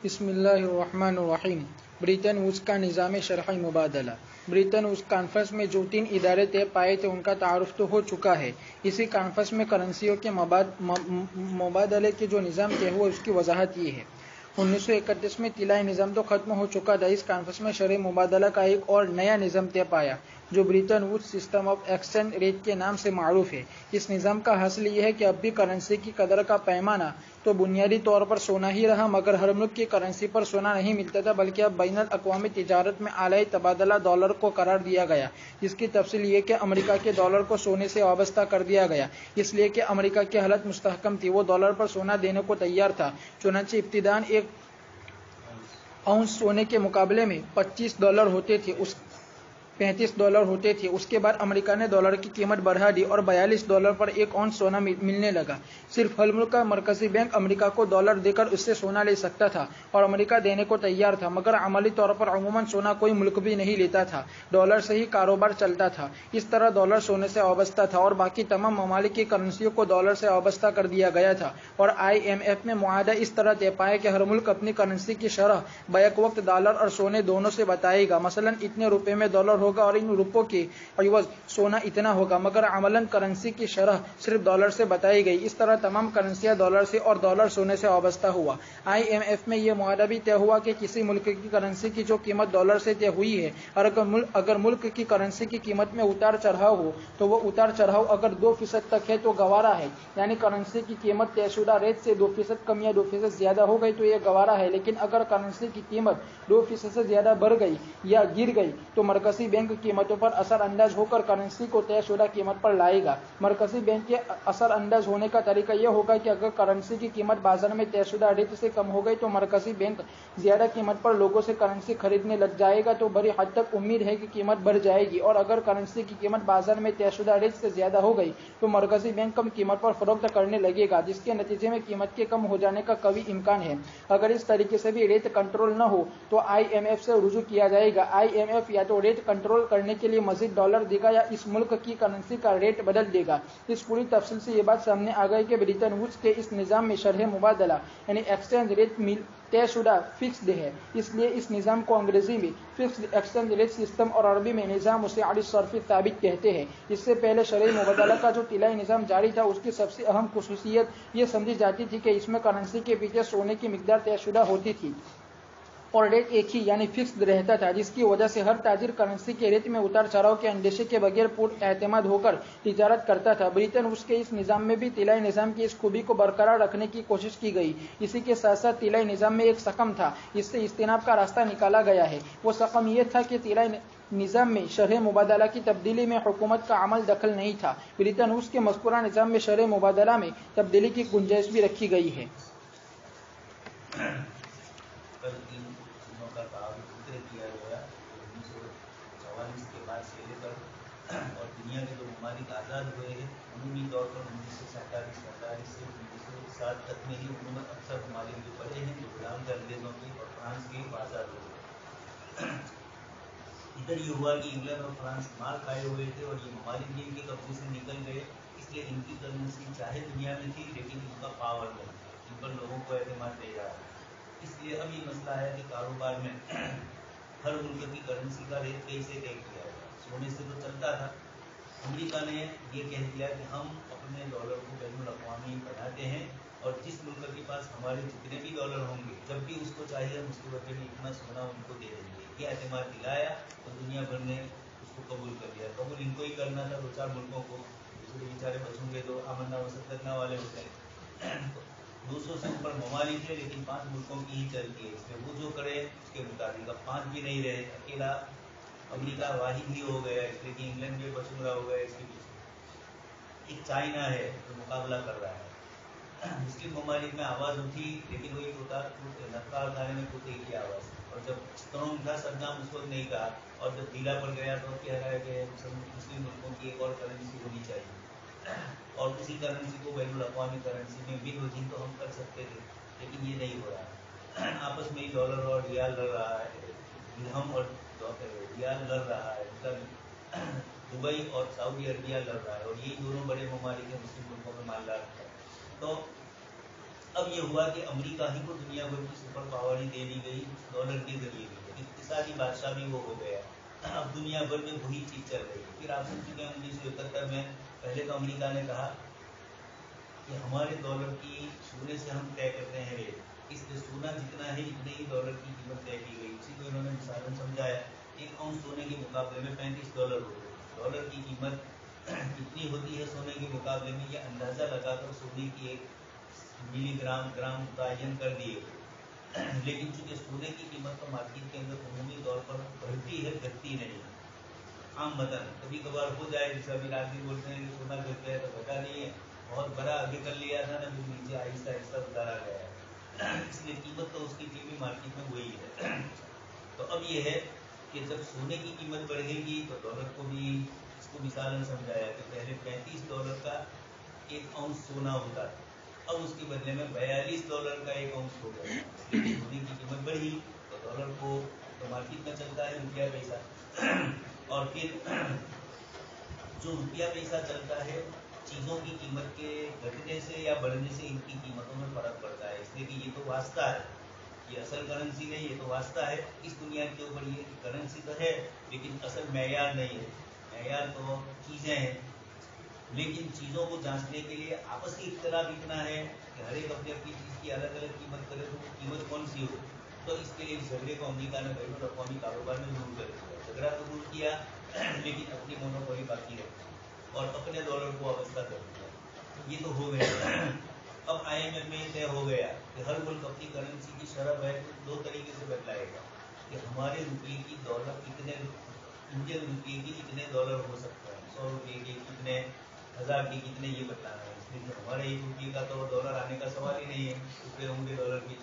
بسم اللہ الرحمن الرحیم۔ بریٹن ووڈز کا نظام شرحی مبادلہ۔ بریٹن ووڈز کانفرنس میں جو 3 ادارے طے پائے تھے ان کا تعارف تو ہو چکا ہے۔ اسی کانفرنس میں کرنسیوں کے مبادلے کے جو نظام طے ہوا اس کی وضاحت یہ ہے۔ 1931 میں طلائی نظام تو ختم ہو چکا تھا۔ اس کانفرنس میں شرح مبادلہ کا ایک اور نیا نظام طے پایا جو Britain woods system of exchange rate کے نام سے معروف ہے۔ اس نظام کا حاصل یہ ہے کہ اب بھی کرنسی کی قدر کا پیمانہ تو بنیادی طور پر سونا ہی رہا، مگر ہر ملک کی کرنسی پر سونا نہیں ملتا تھا، بلکہ اب بین الاقوامی تجارت میں اعلی تبادلہ ڈالر کو قرار دیا گیا، جس کی تفصیل یہ کہ امریکہ کے ڈالر کو سونے سے وابستہ کر دیا گیا، اس لیے کہ امریکہ کی حالت مستحکم تھی، وہ ڈالر پر سونا دینے کو تیار تھا۔ چنانچہ ابتداً 1 اونس سونے کے مقابلے میں $25 ہوتے تھے، اس کے بعد امریکہ نے ڈالر کی قیمت بڑھا دی اور $42 پر 1 اونس سونا ملنے لگا۔ صرف ہر ملک کا مرکزی بینک امریکہ کو ڈالر دے کر اس سے سونا لے سکتا تھا اور امریکہ دینے کو تیار تھا، مگر عملی طور پر عموماً سونا کوئی ملک بھی نہیں لیتا تھا، ڈالر سے ہی کاروبار چلتا تھا۔ اس طرح ڈالر سونے سے وابستہ تھا اور باقی تمام ممالک کی کرنسیوں کو ڈالر سے وابستہ کر دیا گیا تھا، اور IMF میں معاہدہ اس طرح طے پایا کہ ہر ملک اپنی کرنسی کی شرح بیک وقت ڈالر اور سونے دونوں سے بتائے گا، مثلاً اتنے روپے میں ڈالر ہوگا اور ان روپوں کے عوض سونا اتنا ہوگا، مگر عملاً کرنسی کی شرح صرف ڈالر سے بتائی گئی۔ اس طرح تمام کرنسیاں ڈالر سے اور ڈالر سونے سے وابستہ ہوا۔ IMF میں یہ معاہدہ بھی طے ہوا کہ کسی ملک کی کرنسی کی جو قیمت ڈالر سے طے ہوئی ہے، اگر ملک کی کرنسی کی قیمت میں اتار چڑھاؤ ہو تو وہ اتار چڑھاؤ اگر 2% تک ہے تو گوارا ہے، یعنی کرنسی کی قیمت طے شدہ ریٹ سے 2% کم یا 2% زیادہ ہو گئی تو یہ گوارا ہے، لیکن اگر کرنسی کی قیمت 2% سے زیادہ بڑھ گئی یا گر گئی تو مرکزی بینک قیمتوں پر اثر انداز ہو کر کرنسی کو طے شدہ قیمت پر لائے گا۔ مرکزی بینک کے اثر انداز ہونے کا طریقہ یہ ہوگا کہ اگر کرنسی کی قیمت بازار میں طے شدہ ریٹ سے کم ہو گئی تو مرکزی بینک زیادہ قیمت پر لوگوں سے کرنسی خریدنے لگ جائے گا، تو بڑی حد تک امید ہے کہ قیمت بڑھ جائے گی، اور اگر کرنسی کی قیمت بازار میں طے شدہ ریٹ سے زیادہ ہو گئی تو مرکزی بینک کم قیمت پر فروخت کرنے لگے گا، جس کے نتیجے میں قیمت کے کم ہو جانے کا قوی امکان ہے۔ اگر اس طریقے سے بھی ریٹ کنٹرول نہ ہو تو IMF سے رجوع کیا جائے گا۔ IMF یا تو ریٹ کنٹرول کرنے کے لیے مزید ڈالر دے گا یا اس ملک کی کرنسی کا ریٹ بدل دے گا۔ اس پوری تفصیل سے یہ بات سامنے آ گئی کہ بریٹن ووڈز کے اس نظام میں شرح مبادلہ یعنی ایکسچینج ریٹ طے شدہ فکسڈ ہے، اس لیے اس نظام کو انگریزی میں فکسڈ ایکسچینج ریٹ سسٹم اور عربی میں نظام مساعد صرفی ثابت کہتے ہیں۔ اس سے پہلے شرح مبادلہ کا جو طلائی نظام جاری تھا اس کی سب سے اہم خصوصیت یہ سمجھی جاتی تھی کہ اس میں کرنسی کے پیچھے سونے کی مقدار طے شدہ ہوتی تھی اور ریٹ ایک ہی یعنی فکسڈ رہتا تھا، جس کی وجہ سے ہر تاجر کرنسی کے ریٹ میں اتار چڑھاؤ کے اندیشے کے بغیر پر اعتماد ہو کر تجارت کرتا تھا۔ بریٹن ووڈز کے اس نظام میں بھی طلائی نظام کی اس خوبی کو برقرار رکھنے کی کوشش کی گئی۔ اسی کے ساتھ ساتھ طلائی نظام میں ایک سقم تھا، اس سے اجتناب کا راستہ نکالا گیا ہے۔ وہ سقم یہ تھا کہ طلائی نظام میں شرح مبادلہ کی تبدیلی میں حکومت کا عمل دخل نہیں تھا۔ بریٹن ووڈز کے مذکورہ نظام میں شرح مبادلہ میں تبدیلی کی گنجائش بھی رکھی گئی ہے۔ اور دنیا کے جو ممالک آزاد ہوئے ہیں عمومی طور پر 1947 سے 1960 تک میں ہی حکومت اکثر ممالک جو پڑے ہیں جو غلام تھے انگریزوں کی اور فرانس کے آزاد ہوئے۔ ادھر یہ ہوا کہ انگلینڈ اور فرانس مار کھائے ہوئے تھے اور یہ ممالک بھی ان کے قبضے سے نکل گئے، اس لیے ان کی کرنسی چاہے دنیا میں تھی لیکن ان کا پاور نہیں تھا، ان پر لوگوں کو اعتماد نہیں رہا۔ اس لیے اب یہ مسئلہ ہے کہ کاروبار میں ہر ملک کی کرنسی کا ریٹ کیسے طے کیا جائے۔ سونے سے تو چلتا تھا، امریکہ نے یہ کہہ دیا کہ ہم اپنے ڈالر کو بین الاقوامی بناتے ہیں اور جس ملک کے پاس ہمارے جتنے بھی ڈالر ہوں گے جب بھی اس کو چاہیے ہم اس کے بدلے میں اتنا سونا ان کو دے دیں گے۔ یہ اعتماد دلایا اور دنیا بھر نے اس کو قبول کر لیا۔ قبول ان کو ہی کرنا تھا، 2-4 ملکوں کو، دوسرے بیچارے بچوں گے تو آمدہ وسط کرنے والے ہوتے ہیں۔ 200 سے اوپر ممالک ہے لیکن 5 ملکوں کی ہی چلتی ہے، اس میں وہ جو کرے اس کے مطابق۔ اب 5 بھی نہیں رہے، اکیلا امریکہ واحد ہی ہو گیا، اس لیے کہ انگلینڈ بھی بچوں ہو گیا اس کے پیچھے۔ ایک چائنا ہے جو مقابلہ کر رہا ہے، مسلم ممالک میں آواز اٹھی لیکن وہی نقار خانے میں کوتے کی آواز، اور جب اسٹرانگ تھا صدام اس وقت نہیں کہا، اور جب ڈھیلا پڑ گیا تو کیا ہے کہ مسلم ملکوں کی ایک اور کرنسی ہونی چاہیے اور اسی کرنسی کو بین الاقوامی کرنسی میں بھی وجہ تو ہم کر سکتے تھے، لیکن یہ نہیں ہو رہا۔ آپس میں ہی ڈالر اور ریال لڑ رہا ہے، درہم اور ریال لڑ رہا ہے، مطلب دبئی اور سعودی عربیہ لڑ رہا ہے، اور یہی دونوں بڑے ممالک ہیں مسلم ملکوں میں مالدار ہے۔ تو अब ये हुआ कि अमेरिका ही को दुनिया भर की सुपर पावर ही दे दी गई, डॉलर के जरिए भी, इक्तिसादी बादशाह भी वो हो गया। अब दुनिया भर में वही चीज चल रही है। फिर आप सुन चुके हैं 1971 में पहले तो अमेरिका ने कहा कि हमारे डॉलर की सोने से हम तय करते हैं रेट, इसलिए सोना जितना है इतने ही डॉलर की कीमत तय की गई। इसी को इन्होंने मिसालन समझाया। 1 आउंस सोने के मुकाबले में $35 हो गए। डॉलर की कीमत कितनी होती है सोने के मुकाबले में, यह अंदाजा लगाकर सोने की एक मिलीग्राम ग्राम मुतयन कर दिए। लेकिन चूंकि सोने की कीमत तो मार्केट के अंदर अमूमी तौर पर बढ़ती है, घटती नहीं। आम मतन कभी कभार हो जाए, जैसे अभी रात दिन बोलते हैं कि सोना घट गया तो घटा नहीं है, बहुत बड़ा आगे कर लिया था ना, फिर नीचे आहिस्ता आहिस्ता उतारा गया है। इसलिए कीमत तो उसकी भी मार्केट में वही है। तो अब ये है कि जब सोने की कीमत बढ़ेगी तो डॉलर को भी, इसको मिसालन समझाया कि पहले $35 का 1 आउंस सोना होता था, अब उसके बदले में $42 का 1 आउंस हो गया। सोने की कीमत बढ़ी तो डॉलर को तो मार्केट में चलता है रुपया पैसा, और फिर जो रुपया पैसा चलता है, चीज़ों की कीमत के घटने से या बढ़ने से इनकी कीमतों में फर्क पड़ता है। इसलिए कि ये तो वास्ता है, ये असल करेंसी नहीं, ये तो वास्ता है। इस दुनिया के ऊपर ये करेंसी तो है लेकिन असल मैयार नहीं है। मैयार तो चीज़ें हैं, लेकिन चीज़ों को जांचने के लिए आपसी इख्तलाफ इतना है कि हर एक अपनी अपनी चीज़ की अलग अलग कीमत करे तो वो कीमत कौन सी हो। तो इसके लिए इस झगड़े को अमेरिका ने बैन अवी कारोबार में दूर कर दिया। झगड़ा तो दूर किया लेकिन अपनी मोनोपोली बाकी रखी और अपने डॉलर को अवस्था कर दिया। ये तो हो गया। अब IMF में तय हो गया कि हर मुल्क अपनी करेंसी की शरह है तो 2 तरीके से बदलाएगा कि हमारे रुपये की डॉलर कितने, इंडियन रुपये की कितने डॉलर हो सकता है, 100 रुपये के कितने, 1000 के कितने, ये बताना है। इसलिए हमारे 1 रुपये का तो डॉलर आने का सवाल ही नहीं है, रुपये होंगे डॉलर की।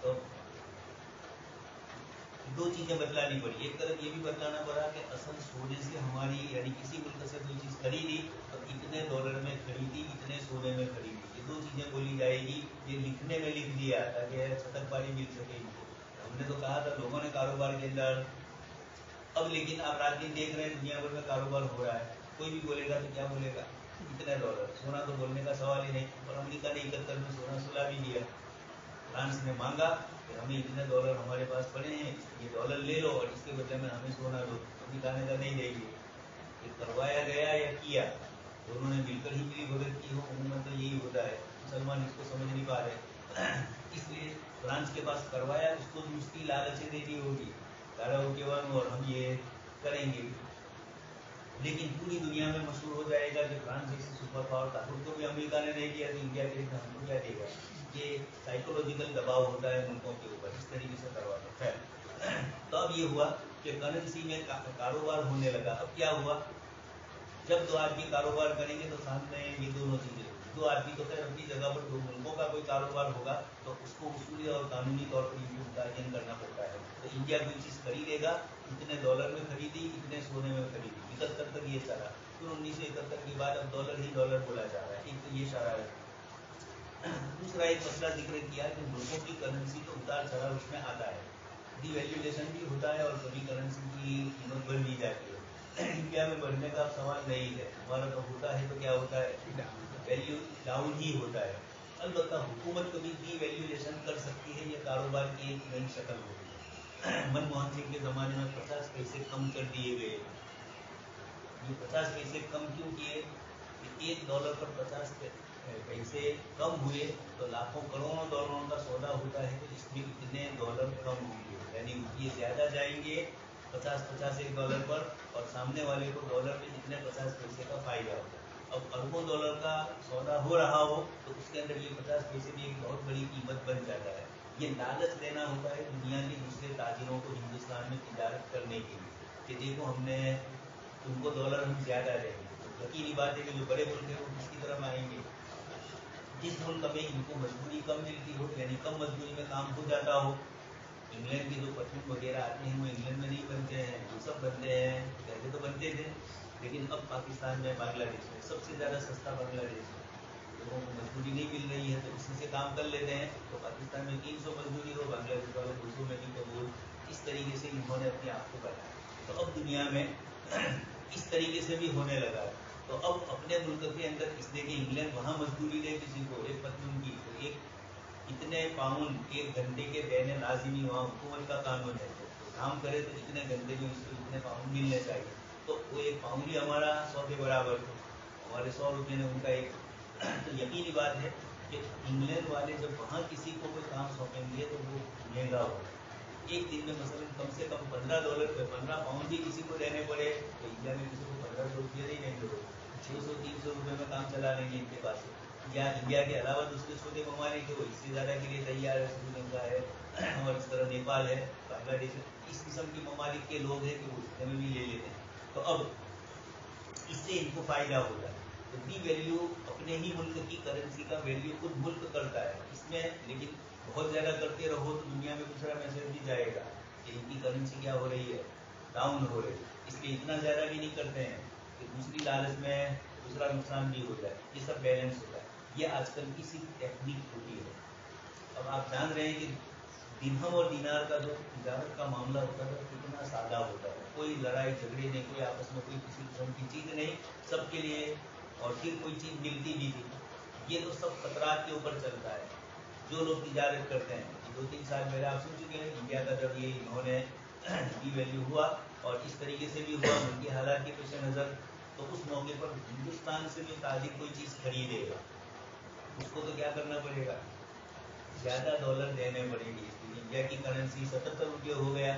तो 2 चीज़ें बदलानी पड़ी। एक तरफ ये भी बदलाना पड़ा कि असल सोने से हमारी, यानी किसी मुल्क से कोई चीज़ खरीदी तो कितने डॉलर में खरीदी, कितने सोने में खरीदी, ये 2 चीज़ें बोली जाएगी। ये लिखने में लिख दिया ताकि छतक पानी मिल सके इनको। हमने तो कहा था लोगों ने कारोबार के अंदर, अब लेकिन आप रात दिन देख रहे हैं दुनिया भर में कारोबार हो रहा है। कोई भी बोलेगा तो क्या बोलेगा, कितने डॉलर, सोना तो बोलने का सवाल ही नहीं। और अमेरिका ने 71 में सोना सुला भी दिया। फ्रांस ने मांगा कि हमें इतने डॉलर हमारे पास पड़े हैं, ये डॉलर ले लो और इसके बदले में हमें सोना दो। अमेरिका ने कहा नहीं देंगे। ये करवाया गया या किया, दोनों ने मिलकर ही मिली भगत की हो। उम्मत तो यही होता है, मुसलमान इसको समझ नहीं पा रहे। इसलिए फ्रांस के पास करवाया, उसको भी उसकी लालचें देनी होगी, और हम ये करेंगे। लेकिन पूरी दुनिया में मशहूर हो जाएगा कि फ्रांस जैसी सुपर पावर था, उनको भी अमेरिका ने नहीं दिया तो इंडिया के लिए हमको क्या देगा। ये साइकोलॉजिकल दबाव होता है मुल्कों के ऊपर, इस तरीके से करवाते हैं। तो अब ये हुआ कि करेंसी में कारोबार होने लगा। अब क्या हुआ, जब 2 आदमी कारोबार करेंगे तो सामने ये दोनों चीज़ें, 2 आदमी तो खैर अपनी जगह पर 2 मुल्कों का कोई कारोबार होगा तो उसको उसूली और कानूनी तौर पर इनको मुतय्यन करना पड़ता है। तो इंडिया कोई चीज़ खरीदेगा, इतने डॉलर में खरीदी, इतने सोने में खरीदी। 71 तक ये चला, फिर 1971 के बाद अब डॉलर ही डॉलर बोला जा रहा है। एक तो ये शरारत। दूसरा एक मसला जिक्र किया कि मुल्कों की करेंसी तो उतार चढ़ाव उसमें आता है, डिवैल्यूएशन भी होता है और कभी करेंसी की कीमत बढ़ भी जाती है। इंडिया में बढ़ने का सवाल नहीं है, हमारा तो होता है तो क्या होता है, वैल्यू डाउन ही होता है। अलबत्ता हुकूमत कभी डिवैल्यूएशन कर सकती है, ये कारोबार की एक नई शक्ल होती है। मनमोहन सिंह के ज़माने में 50 पैसे कम कर दिए गए। ये 50 पैसे कम क्यों किए, $1 पर 50 पैसे कम हुए तो लाखों करोड़ों डॉलरों का सौदा होता है, तो इसमें इतने डॉलर कम होंगे, यानी रुपये ज़्यादा जाएंगे 50 $1 पर, और सामने वाले को डॉलर में इतने 50 पैसे का फायदा होगा। अब अरबों डॉलर का सौदा हो रहा हो तो उसके अंदर ये 50 पैसे भी एक बहुत बड़ी कीमत बन जाता है। ये लालच देना होता है दुनिया के दूसरे ताजिरों को हिंदुस्तान में तिजारत करने के लिए कि देखो हमने तुमको डॉलर हम ज़्यादा देंगे। तो यकीनी बात है कि जो बड़े मुल्क हैं वो किसकी तरफ आएंगे, जिस मुल्क में इनको मजदूरी कम मिलती हो, यानी कम मजदूरी में काम हो जाता हो। इंग्लैंड के जो परफ्यूम वगैरह आते हैं वो इंग्लैंड में नहीं बनते हैं, वो सब बनते हैं, पहले तो बनते थे लेकिन अब पाकिस्तान में, बांग्लादेश में सबसे ज़्यादा सस्ता बांग्लादेश है। लोगों को मजदूरी नहीं मिल रही है तो इसी से काम कर लेते हैं। तो पाकिस्तान में 300 मजदूरी हो, बांग्लादेश वाले 200 में भी कबूल। इस तरीके से इन्होंने अपने आप को बनाया। तो अब दुनिया में इस तरीके से भी होने लगा है। तो अब अपने मुल्क के अंदर इसलिए कि इंग्लैंड वहाँ मजदूरी दे किसी को एक पत्नी की, तो एक इतने पाउंड 1 घंटे के देने लाजिमी, वहाँ हुकूमत का कानून है, तो काम करे तो इतने घंटे में उसको इतने पाउंड मिलने चाहिए। तो वो एक पाउंड ही हमारा 100 के बराबर थे, हमारे 100 रुपये ने उनका एक। तो यकीनी बात है कि इंग्लैंड वाले जब वहाँ किसी को कोई काम सौंपेंगे तो वो महंगा होगा। एक दिन में मसलन कम से कम $15 पाउंड भी किसी को देने पड़े तो इंडिया में किसी को $1500 नहीं देंगे, 200-300 रुपये में काम चला लेंगे इनके पास। या इंडिया के अलावा दूसरे छोटे ममालिक है वो इससे ज़्यादा के लिए तैयार है, श्रीलंका है और इस तरह नेपाल है, बांग्लादेश है, इस किस्म की ममालिक के लोग हैं कि वो उसमें भी ले लेते हैं। तो अब इससे इनको फ़ायदा होता है। तो डी वैल्यू अपने ही मुल्क की करेंसी का वैल्यू खुद मुल्क करता है इसमें, लेकिन बहुत ज़्यादा करते रहो तो दुनिया में दूसरा मैसेज भी जाएगा कि इनकी करेंसी क्या हो रही है, डाउन हो रही है। इसलिए इतना ज़्यादा भी नहीं करते हैं कि दूसरी लालच में दूसरा नुकसान भी हो जाए, ये सब बैलेंस होता है। ये आजकल की सिर्फ टेक्निक होती है। अब आप जान रहे हैं कि दिरहम और दीनार का जो तिजारत का मामला होता है कितना सादा होता है, कोई लड़ाई झगड़े नहीं, कोई आपस में कोई किसी किस्म की चीज़ नहीं, सबके लिए, और फिर कोई चीज़ मिलती भी थी। ये तो सब खतरात के ऊपर चलता है जो लोग तिजारत करते हैं। 2-3 साल पहले आप सुन चुके हैं इंडिया का जब ये इन्होंने डी वैल्यू हुआ और इस तरीके से भी हुआ उनके हालात के पेश नज़र, तो उस मौके पर हिंदुस्तान से भी ताज़ी कोई चीज़ खरीदेगा उसको तो क्या करना पड़ेगा, ज़्यादा डॉलर देने पड़ेंगे। इंडिया की करेंसी 77 रुपये हो गया,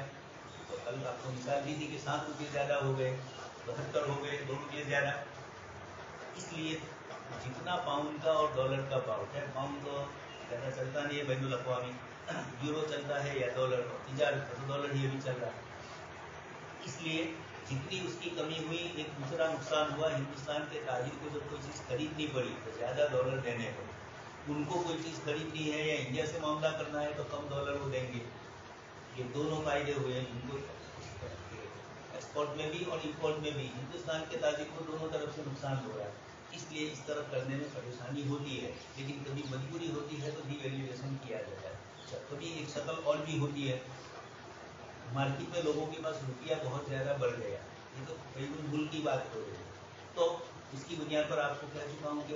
तो कल आपको मिसाल दी थी कि 7 रुपये ज़्यादा हो गए, 72 हो गए, 2 रुपये ज़्यादा। इसलिए जितना पाउंड का और डॉलर का भाव है, पाउंड तो ज़्यादा चलता नहीं है बैनुल अक़वामी, यूरो चलता है या डॉलर, तिजारत तो डॉलर ही अभी चल रहा है। इसलिए जितनी उसकी कमी हुई, एक दूसरा नुकसान हुआ, हिंदुस्तान के ताजिर को जब कोई चीज़ खरीदनी पड़ी तो ज़्यादा डॉलर देने पड़े। उनको कोई चीज़ खरीदनी है या इंडिया से मामला करना है तो कम डॉलर वो देंगे। ये दोनों फायदे हुए इनको, एक्सपोर्ट में भी और इम्पोर्ट में भी हिंदुस्तान के ताजिर को दोनों तरफ से नुकसान हो रहा है। इसलिए इस तरफ करने में परेशानी होती है, लेकिन कभी मजबूरी होती है तो डिवैल्यूएशन किया जाता है। कभी एक शक्ल और भी होती है, मार्केट में लोगों के पास रुपया बहुत ज़्यादा बढ़ गया, ये तो करीबन मुल्क की बात हो रही है, तो इसकी बुनियाद पर आपको कह चुका हूँ कि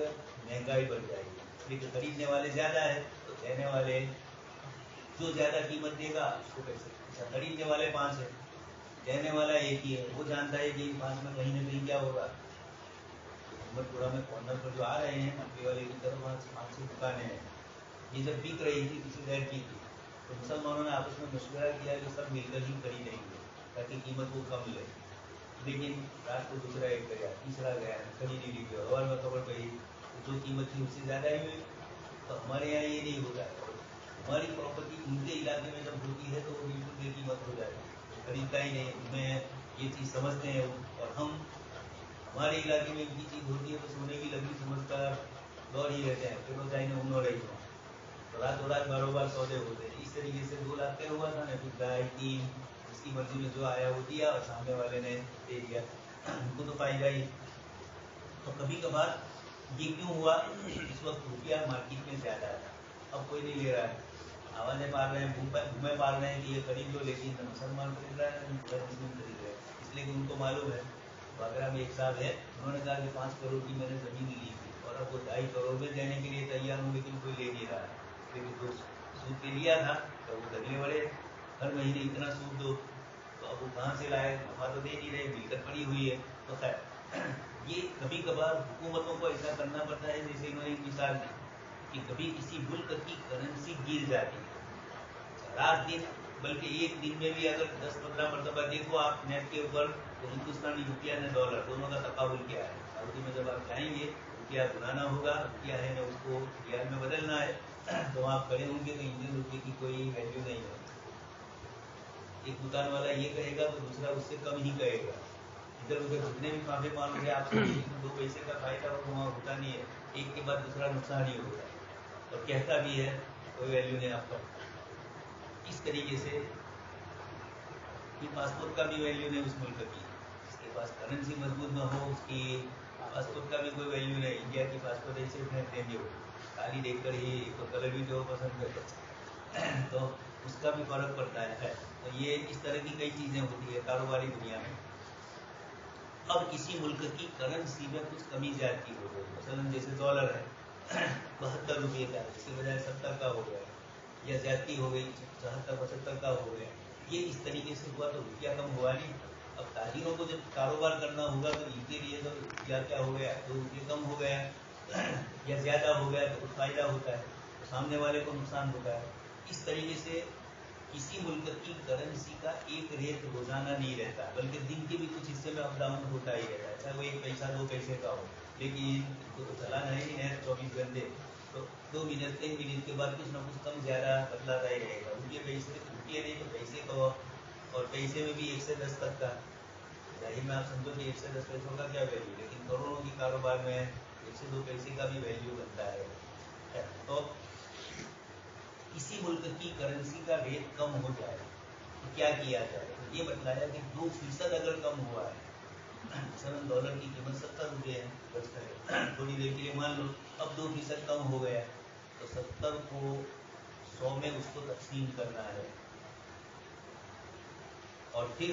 महंगाई बढ़ जाएगी। इसलिए खरीदने वाले ज़्यादा है तो देने वाले जो ज़्यादा कीमत देगा उसको पैसे, अच्छा खरीदने वाले 5 है, देने वाला एक ही है, वो जानता है कि 5 में कहीं ना कहीं क्या होगा। उमरपुरा में कॉर्नर पर जो आ रहे हैं मक्के वाले की तरफ, वहाँ 500 दुकानें हैं, ये जब बिक रही थी किसी देर की थी तो मुसलमानों ने आपस में मशवरा किया कि सब मिलकर ही खरीदेंगे ताकि कीमत वो कम ले। लेकिन रात को दूसरा एक गया, तीसरा गया, खरीद ली गई, और में खबर गई जो कीमत थी उससे ज़्यादा ही हुई। तो हमारे यहाँ ये नहीं होता है, हमारी प्रॉपर्टी उनके इलाके में जब होती है तो वो बिल्कुल बेकीमत हो जाती है, खरीदता ही नहीं, उनमें ये चीज़ समझते हैं। और हम हमारे इलाके में इनकी चीज़ होती है तो सोने की लकड़ी समझकर दौड़ ही रहते हैं, फिर चाहे न उन्हों रही हो तो रात बारोबार सौदे होते हैं। इस तरीके से 2 लाख तय हुआ था ना, फिर गाय 3, उसकी मर्जी में जो आया वो दिया और सामने वाले ने दे दिया, उनको तो पाएगा ही। तो कभी कभार ये क्यों हुआ, इस वक्त रुपया मार्केट में ज़्यादा है, अब कोई नहीं ले रहा है, आवाज़ें मार रहे हैं, घूमे मार रहे हैं कि ये खरीद लो, लेकिन न मुसलमान खरीद रहा है न मुस्लिम खरीद रहे हैं। इसलिए कि उनको मालूम है, बागरा में एक साहब है, उन्होंने कहा कि 5 करोड़ की मैंने ज़मीन ली थी और अब वो 2.5 करोड़ में देने के लिए तैयार हूँ, लेकिन कोई ले नहीं रहा है। लेकिन जो सूद पे लिया था तो वो धरने वाले हर महीने इतना सूद दो, तो अब वो कहाँ से लाए, नफा तो दे नहीं रहे, मिलकत पड़ी हुई है। तो खैर ये कभी कभार हुकूमतों को ऐसा करना पड़ता है, जैसे इन्होंने एक मिसाल दी कि कभी किसी मुल्क की करेंसी गिर जाती है, रात दिन, बल्कि एक दिन में भी अगर 10-15 मरतबा देखो आप नेट के ऊपर तो हिंदुस्तानी रुपया ने डॉलर दोनों का तकाबुल क्या है। सऊदी में जब आप जाएंगे रुपया बुलाना होगा, रुपया है ना उसको रियाल में बदलना है, तो आप खड़े होंगे तो इंडियन रुपये की कोई वैल्यू नहीं है। एक दुकान वाला ये कहेगा तो दूसरा उससे कम ही कहेगा। इधर उधर जितने भी फाफे मारोगे आप 2 पैसे का फायदा हो वहाँ होता नहीं है, एक के बाद दूसरा नुकसान ही होता है और कहता भी है कोई वैल्यू नहीं आपका। इस तरीके से पासपोर्ट का भी वैल्यू नहीं उस मुल्क की, जिसके पास करेंसी मजबूत न हो उसकी पासपोर्ट का भी कोई वैल्यू नहीं। इंडिया की पासपोर्ट ऐसे देंगे हो, खाली देखकर ही तो कलर भी जो पसंद करते तो उसका भी फर्क पड़ता है। तो ये इस तरह की कई चीज़ें होती है कारोबारी दुनिया में। अब किसी मुल्क की करंसी में कुछ कमी ज्यादती हो गई, मसलन जैसे डॉलर है 72 रुपये का, इसके बजाय 70 का हो गया, या ज्यादती हो गई 74-75 का हो गया, ये इस तरीके से हुआ तो रुपया कम हुआ नहीं। अब ताजिरों को जब कारोबार करना होगा तो इनके लिए तो रुपया क्या हो गया, 2 रुपये कम हो गया या ज्यादा हो गया तो कुछ फायदा होता है, तो सामने वाले को नुकसान होता है। इस तरीके से किसी मुल्क की करेंसी का एक रेट रोजाना नहीं रहता, बल्कि दिन के भी कुछ हिस्से में अप डाउन होता ही रहता है, चाहे वो 1 पैसा 2 पैसे का हो। लेकिन तो चलाना ही है 24 घंटे, तो 2 मिनट 3 मिनट के बाद कुछ ना कुछ कम ज्यादा बदलाता ही रहेगा। रुपये नहीं तो पैसे का, और पैसे में भी 1 से 10 तक का, जाहिर में आप समझो कि 1 से 10 पैसों का क्या वैल्यू, लेकिन करोड़ों की कारोबार में 1 से 2 पैसे का भी वैल्यू बनता है। तो किसी मुल्क की करेंसी का रेट कम हो जाए तो क्या किया जाए, तो ये बतलाया कि 2% अगर कम हुआ है, मसलन डॉलर की कीमत 70 रुपये है, बच करे थोड़ी देर के लिए मान लो अब 2% कम हो गया, तो 70 को 100 में उसको तकसीम करना है, और फिर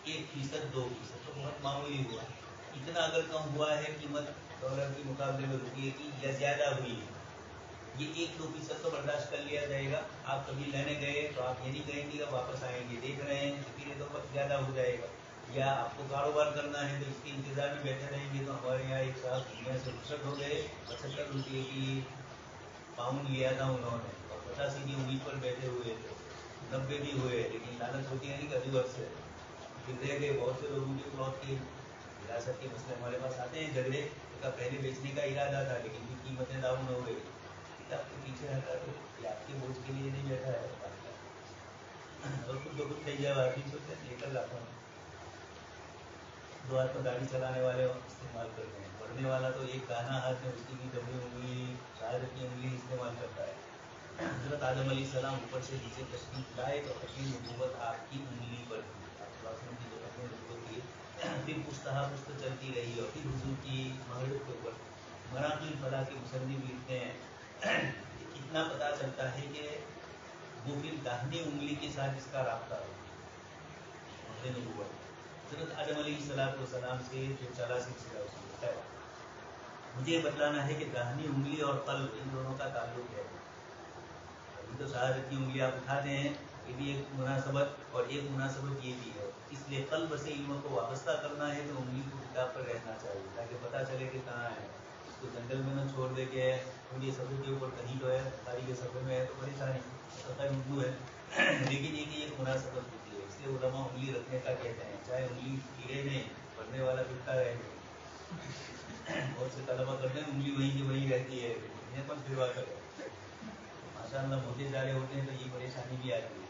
1%, 2% तो बहुत मामूली हुआ। इतना अगर कम हुआ है कीमत डॉलर के मुकाबले में रुपये की, या ज्यादा हुई है, ये 1-2% तो बर्दाश्त कर लिया जाएगा। आप कभी लेने गए तो आप ये नहीं कहेंगे कि वापस आएंगे, देख रहे हैं कि ये तो बहुत ज्यादा हो जाएगा, या आपको कारोबार करना है तो इसके इंतजार में बैठे रहेंगे। तो हमारे यहाँ एक साहब दुनिया से रुखसत हो गए, 75 रुपये की पाउंड लिया था उन्होंने, और 85 की उम्मीद पर बैठे हुए थे, 90 भी हुए, लेकिन लालच होती है नहीं कभी वक्त से, फिर रह गए। बहुत से लोगों के प्लॉट की विरासत के मसले हमारे पास आते हैं, झगड़े का पहले बेचने का इरादा था, लेकिन फिर कीमतें डाउन हो गई, आपके पीछे रहता तो आपके वोट के लिए नहीं बैठा है, और खुद तो खुद तैयार आदमी सोचते लेकर लाता हूँ। 2 हाथ में गाड़ी चलाने वाले इस्तेमाल करते हैं, पढ़ने वाला तो एक गाना हाथ में, उसकी भी दबी उंगली शायद की उंगली इस्तेमाल करता है। हज़रत आदम अलैहिस्सलाम ऊपर से नीचे तशरीफ लाए तो अपनी नबूवत आपकी उंगली पर थी, फिर पुस्तहा पुस्त चलती रही, और फिर हुजूर की महरत के ऊपर मराक़िल फला के मुसन्निफ़ लिखते हैं, इतना पता चलता है कि वो फिर दाहिनी उंगली के साथ इसका राब्ता हो। हज़रत आदम अलैहिस्सलाम से जो चला सिलसिला उसमें है, मुझे बतलाना है कि दाहिनी उंगली और क़ल्ब इन दोनों का ताल्लुक है। अभी तो शहादत की उंगली आप उठाते हैं, ये भी एक मुनासबत, और एक मुनासबत ये भी है, इसलिए क़ल्ब से इल्म को वाबस्ता करना है तो उंगली को किताब पर रहना चाहिए, ताकि पता चले कि कहाँ है। इसको जंगल में न छोड़ दे के उनके सफ़े के ऊपर कहीं तो है, बुखारी के सफ़े में है तो परेशानी, सफ़े उर्दू है लेकिन ये कि एक मुनासबत होती है, इसलिए उलमा उंगली रखने का कहते हैं, चाहे उंगली गिरे नहीं, पढ़ने वाला फिरता रहे। बहुत से तलबा करते हैं उंगली वहीं की वहीं रहती है, इन्हें कौन फिरवा करे, माशाअल्लाह मोटे जा रहे होते हैं तो ये परेशानी भी आती है,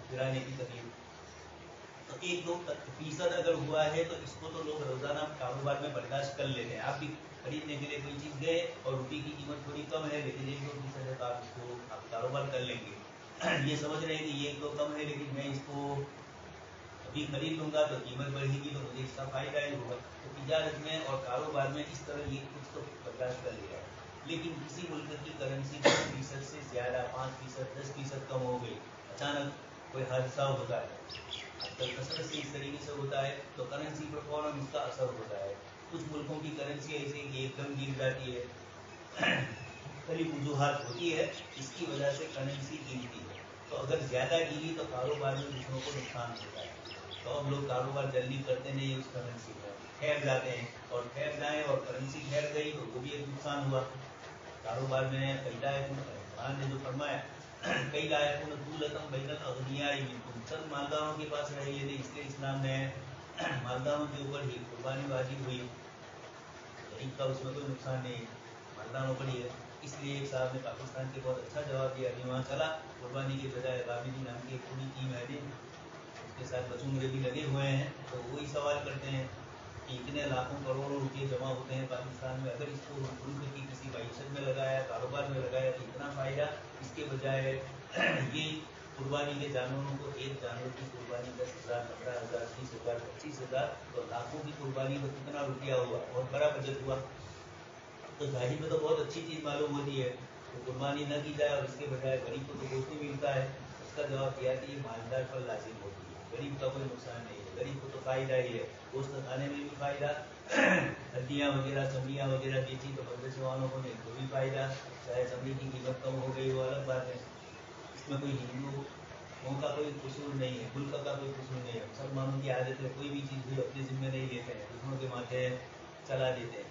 फिराने की तकलीफ। तो 1-2% अगर हुआ है तो इसको तो लोग रोजाना कारोबार में बर्दाश्त कर लेते हैं। आप भी खरीदने के लिए कोई चीज़ गए और रुपये की कीमत थोड़ी कम है, लेकिन 1-2% है तो आप इसको आप कारोबार कर लेंगे। ये समझ रहे हैं कि ये 1-2 कम है, लेकिन मैं इसको अभी खरीद लूँगा तो कीमत बढ़ेगी तो मुझे इसका फायदा ही होगा। तो तिजारत में और कारोबार में इस तरह ये कुछ तो बर्दाश्त कर लिया है। लेकिन किसी मुल्क की करेंसी 10% से ज़्यादा, 5%, 10% कम हो गई, अचानक कोई हादसा होता है, आजकल कसरत से इस तरीके से होता है, तो करेंसी पर फौरन उसका असर होता है। कुछ मुल्कों की करेंसी ऐसे कि एकदम गिर जाती है, करीब वजूहात होती है, इसकी वजह से करेंसी गिरती है। तो अगर ज़्यादा गिरी तो कारोबार में दूसरों को नुकसान होता है, तो अब लोग कारोबार जल्दी करते नहीं उस करेंसी में, ठहर जाते हैं, और ठहर जाए और करेंसी ठहर गई तो वो भी एक नुकसान हुआ कारोबार में। कुरान ने जो फरमाया कई लायकों दूलतम बैनल अगनियाई मिनकुम, चंद मालदारों के पास रह लेने, इसलिए इस्लाम ने मालदारों के ऊपर ही कुर्बानी वाजिब हुई, गरीब का उसमें कोई नुकसान नहीं, मालदारों पर ही है। इसलिए एक साहब ने पाकिस्तान के बहुत अच्छा जवाब दिया, अभी वहाँ चला, कुर्बानी के बजाय गामिदी नाम की एक पूरी टीम है, उसके साथ बचूंगे भी लगे हुए हैं, तो वही सवाल करते हैं कि इतने लाखों करोड़ों रुपये जमा होते हैं पाकिस्तान में, अगर इसको मुल्क की किसी मईशत में लगाया, कारोबार में लगाया तो इतना फ़ायदा, इसके बजाय ये कुर्बानी के जानवरों को, एक जानवर की कुर्बानी 10,000, 15,000, 30,000, 25,000, तो लाखों की कुर्बानी तो कितना रुपया हुआ, बहुत बड़ा बजट हुआ। तो जाहिर में तो बहुत अच्छी चीज़ मालूम होती है, तो कुर्बानी न की जाए और इसके बजाय गरीब को तो गोश्त नहीं मिलता है। उसका जवाब दिया कि ये मालदार पर लाजिम होती है, गरीब का कोई नुकसान नहीं है, गरीब को तो फायदा ही है, गोश्त खाने में भी फायदा, हड्डियाँ वगैरह चमड़ियाँ वगैरह बेची तो मदरसे वालों को नहीं तो भी फायदा, चाहे चमड़ी की कीमत कम हो गई वो अलग बात है। इसमें कोई हिंदुओं का कोई कसूर नहीं है, मुल्क का कोई कसूर नहीं है। मुसलमानों की आदत है कोई भी चीज़ भी अपने जिम्मे नहीं लेते हैं, दूसरों के माथे चला देते हैं।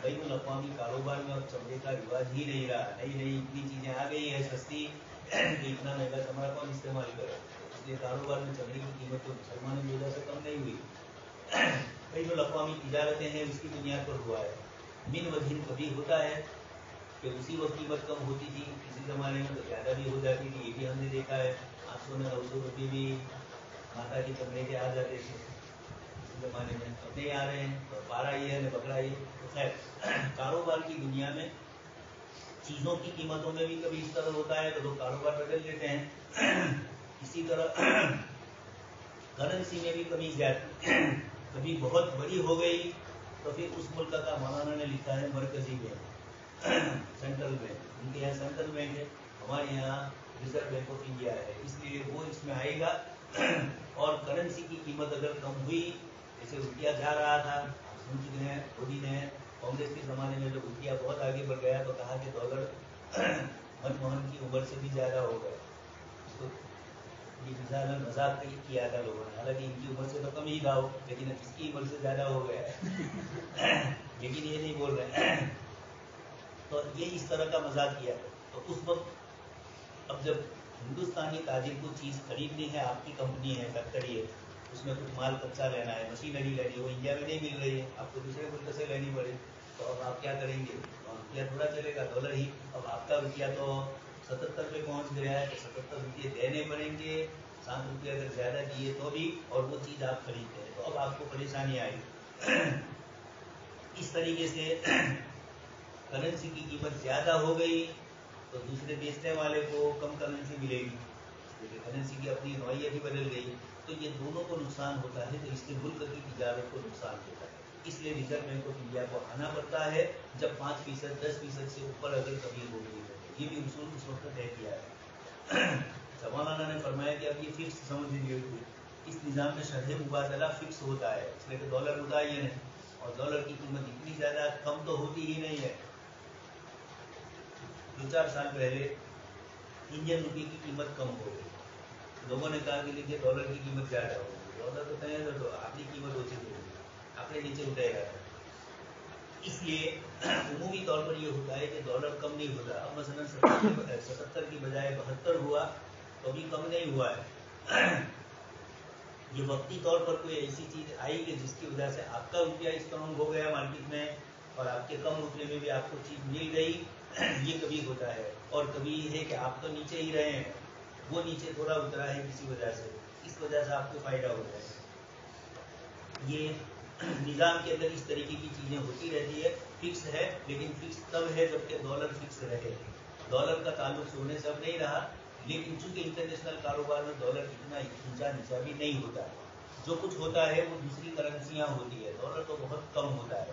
बैनुल अक़वामी कारोबार में अब चमड़े का रिवाज ही नहीं रहा, नई नई इतनी चीज़ें आ गई है सस्ती कि इतना महंगा चमड़ा कौन इस्तेमाल करे, इसलिए कारोबार में चमड़े की कीमत तो मुसलमानों की वजह से कम नहीं हुई। बैनुल अक़वामी तिजारतें हैं उसकी बुनियाद पर हुआ है। मिन वजहिन कभी होता है कि उसी वक्त कीमत कम होती थी, किसी ज़माने में तो ज़्यादा भी हो जाती थी, ये भी हमने देखा है। 800-900 रुपये भी माता के चमड़े के आ जाते थे इस ज़माने में, अब नहीं आ रहे हैं, तो 12 ये है न बकरा ये। तो खैर कारोबार की दुनिया में चीज़ों की कीमतों में भी कभी इस तरह होता है तो लोग कारोबार बदल लेते हैं। इसी तरह करेंसी में भी कभी कभी बहुत बड़ी हो गई तो फिर उस मुल्क का मौलाना ने लिखा है मरकजी बैंक, सेंट्रल बैंक, उनके यहाँ सेंट्रल बैंक है, हमारे यहाँ रिजर्व बैंक ऑफ इंडिया है, इसलिए वो इसमें आएगा। और करेंसी की कीमत अगर कम हुई, जैसे रुपया जा रहा था, सुन चुके हैं मोदी ने कांग्रेस के ज़माने में जब रुपया बहुत आगे बढ़ गया तो कहा कि डॉलर मनमोहन की उम्र से भी ज़्यादा हो गया। तो ये मजाक किया था लोगों ने, हालांकि इनकी उम्र से तो कम ही था वो, लेकिन इसकी उम्र से ज़्यादा हो गया लेकिन ये नहीं बोल रहे तो ये इस तरह का मजाक किया। तो उस वक्त अब जब हिंदुस्तानी ताजिर को चीज़ खरीदनी है, आपकी कंपनी है, फैक्ट्री है, उसमें कुछ माल कच्चा लेना है, मशीनरी लेनी है, वो इंडिया में नहीं मिल रही है, आपको दूसरे मुल्क से लेनी पड़े, तो अब आप क्या करेंगे? रुपया थोड़ा चलेगा, डॉलर ही। अब आपका रुपया तो 77 पे पहुंच गया है तो 77 रुपये देने पड़ेंगे, 7 रुपये अगर ज़्यादा दिए तो भी, और वो चीज़ आप खरीदते हैं तो अब आपको परेशानी आएगी। इस तरीके से करेंसी की कीमत ज़्यादा हो गई तो दूसरे बेचने वाले को कम करेंसी मिलेगी, क्योंकि करेंसी की अपनी नौइयत ही बदल गई, तो ये दोनों को नुकसान होता है, तो इससे मुल्क की तिजारत को नुकसान होता है। इसलिए रिजर्व बैंक ऑफ इंडिया को आना पड़ता है जब 5%, 10% से ऊपर अगर कमी हो गई है, ये भी उसूल उस वक्त तय किया है। मौलाना ने फरमाया कि अब ये फिक्स समझ लीजिए, इस निज़ाम में शरह मुबादला फिक्स होता है, इसलिए कि डॉलर मुतय्यन है और डॉलर की कीमत इतनी ज़्यादा कम तो होती ही नहीं है। 2-4 साल पहले इंडियन रुपये की कीमत कम हो गई, लोगों ने कहा कि देखिए डॉलर की कीमत ज़्यादा हो गई, डॉलर तो तय तो अपनी कीमत ओછી हो गई, अपने नीचे उठाएगा। इसलिए उमूमी तौर पर ये होता है कि डॉलर कम नहीं होता। अब मसलन 77 की बजाय 72 हुआ तो भी कम नहीं हुआ है। ये वक्ती तौर पर कोई ऐसी चीज़ आई कि जिसकी वजह से आपका रुपया स्ट्रॉन्ग हो गया मार्केट में और आपके कम रुपये में भी आपको चीज़ मिल गई, ये कभी होता है। और कभी ये है कि आप तो नीचे ही रहे हैं, वो नीचे थोड़ा उतरा है किसी वजह से, इस वजह से आपको फ़ायदा होता है। ये निज़ाम के अंदर इस तरीके की चीज़ें होती रहती है। फिक्स है, लेकिन फिक्स तब है जबकि डॉलर फिक्स रहे। डॉलर का ताल्लुक सोने से अब नहीं रहा, लेकिन चूंकि इंटरनेशनल कारोबार में डॉलर इतना ऊंचा नीचा भी नहीं होता है, जो कुछ होता है वो दूसरी करेंसियाँ होती है, डॉलर तो बहुत कम होता है।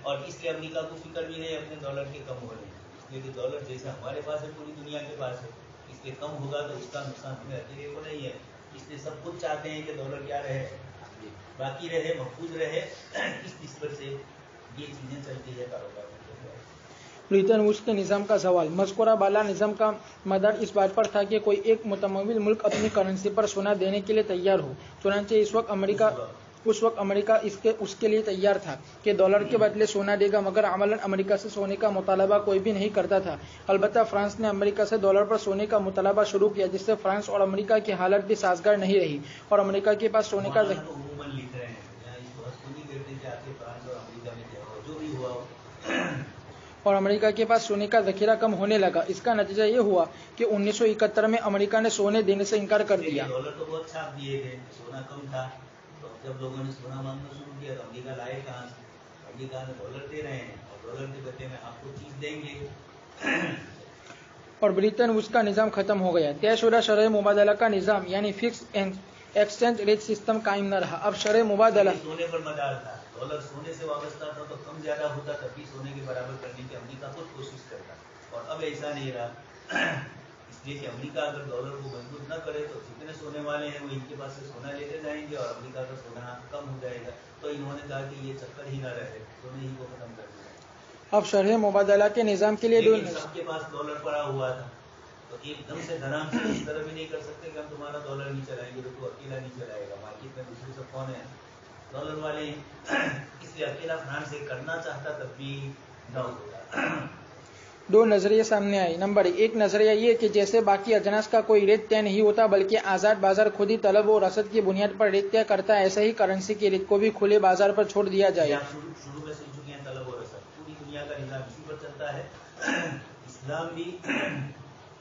और इसलिए अमेरिका को फिक्र भी नहीं अपने डॉलर के कम होने, इसलिए कि डॉलर जैसे हमारे पास है पूरी दुनिया के पास है, इसलिए कम होगा तो उसका नुकसान हमें अकेले को नहीं है। इसलिए सब कुछ चाहते हैं कि डॉलर क्या रहे, बाकी रहे, महफूज रहे। इस निस्बत से ये चीज़ें चलती है कारोबार में। ब्रिटेन वुड्स के निज़ाम का सवाल। मज़कूरा बाला निज़ाम का मदार इस बात पर था कि कोई एक मुतमव्विल मुल्क अपनी करेंसी पर सोना देने के लिए तैयार हो। चुनांचे उस वक्त अमेरिका उसके लिए तैयार था कि डॉलर के बदले सोना देगा, मगर अमलन अमेरिका से सोने का मुतालबा कोई भी नहीं करता था। अलबत्ता फ्रांस ने अमेरिका से डॉलर पर सोने का मुतालबा शुरू किया, जिससे फ्रांस और अमेरिका की हालत भी साजगार नहीं रही और अमेरिका के पास सोने का ज़खीरा कम होने लगा। इसका नतीजा ये हुआ कि 1971 में अमेरिका ने सोने देने से इनकार कर दिया। डॉलर तो बहुत छाप दिए थे, सोना कम था, तो जब लोगों ने सोना मांगना शुरू किया तो अमेरिका लाए कहाँ से? अमेरिका में डॉलर दे रहे हैं और डॉलर के बदले में आपको चीज देंगे। और ब्रिटेन उसका निज़ाम खत्म हो गया। तयशुदा शरह मुबादला का निज़ाम यानी फिक्स एक्सचेंज रेट सिस्टम कायम न रहा। अब शरह मुबादला सोने पर मदार था, डॉलर सोने से वाबस्ता था, तो कम ज्यादा होता तब भी सोने के बराबर करने की अमेरिका खुद कोशिश करता, और अब ऐसा नहीं रहा। इसलिए कि अमेरिका अगर डॉलर को मजबूत न करे तो जितने सोने वाले हैं वो इनके पास से सोना लेते जाएंगे और अमेरिका का सोना कम हो जाएगा। तो इन्होंने कहा कि ये चक्कर ही न रहे, सोने ही को खत्म कर दिया। अब शरह मुबादला के निज़ाम के लिए लेकिन सबके पास डॉलर पड़ा हुआ था, तो एकदम से धराम से इस तरह भी नहीं कर सकते कि हम तुम्हारा डॉलर नहीं चलाएंगे, तो तू अकेला नहीं चलाएगा। मार्केट में दूसरे सब कौन है? डॉलर वाले। इसलिए अकेला फ्रांस ये करना चाहता तब भी न होता। दो नजरिए सामने आए। नंबर एक नजरिया ये कि जैसे बाकी अजनास का कोई रेट तय नहीं होता बल्कि आज़ाद बाजार खुद ही तलब और रसद की बुनियाद पर रेट तय करता है, ऐसे ही करेंसी के रेट को भी खुले बाजार पर छोड़ दिया जाए। शुरू में सुन चुके हैं, तलब और रसद पूरी दुनिया का निजाम इसी पर चलता है। इस्लाम भी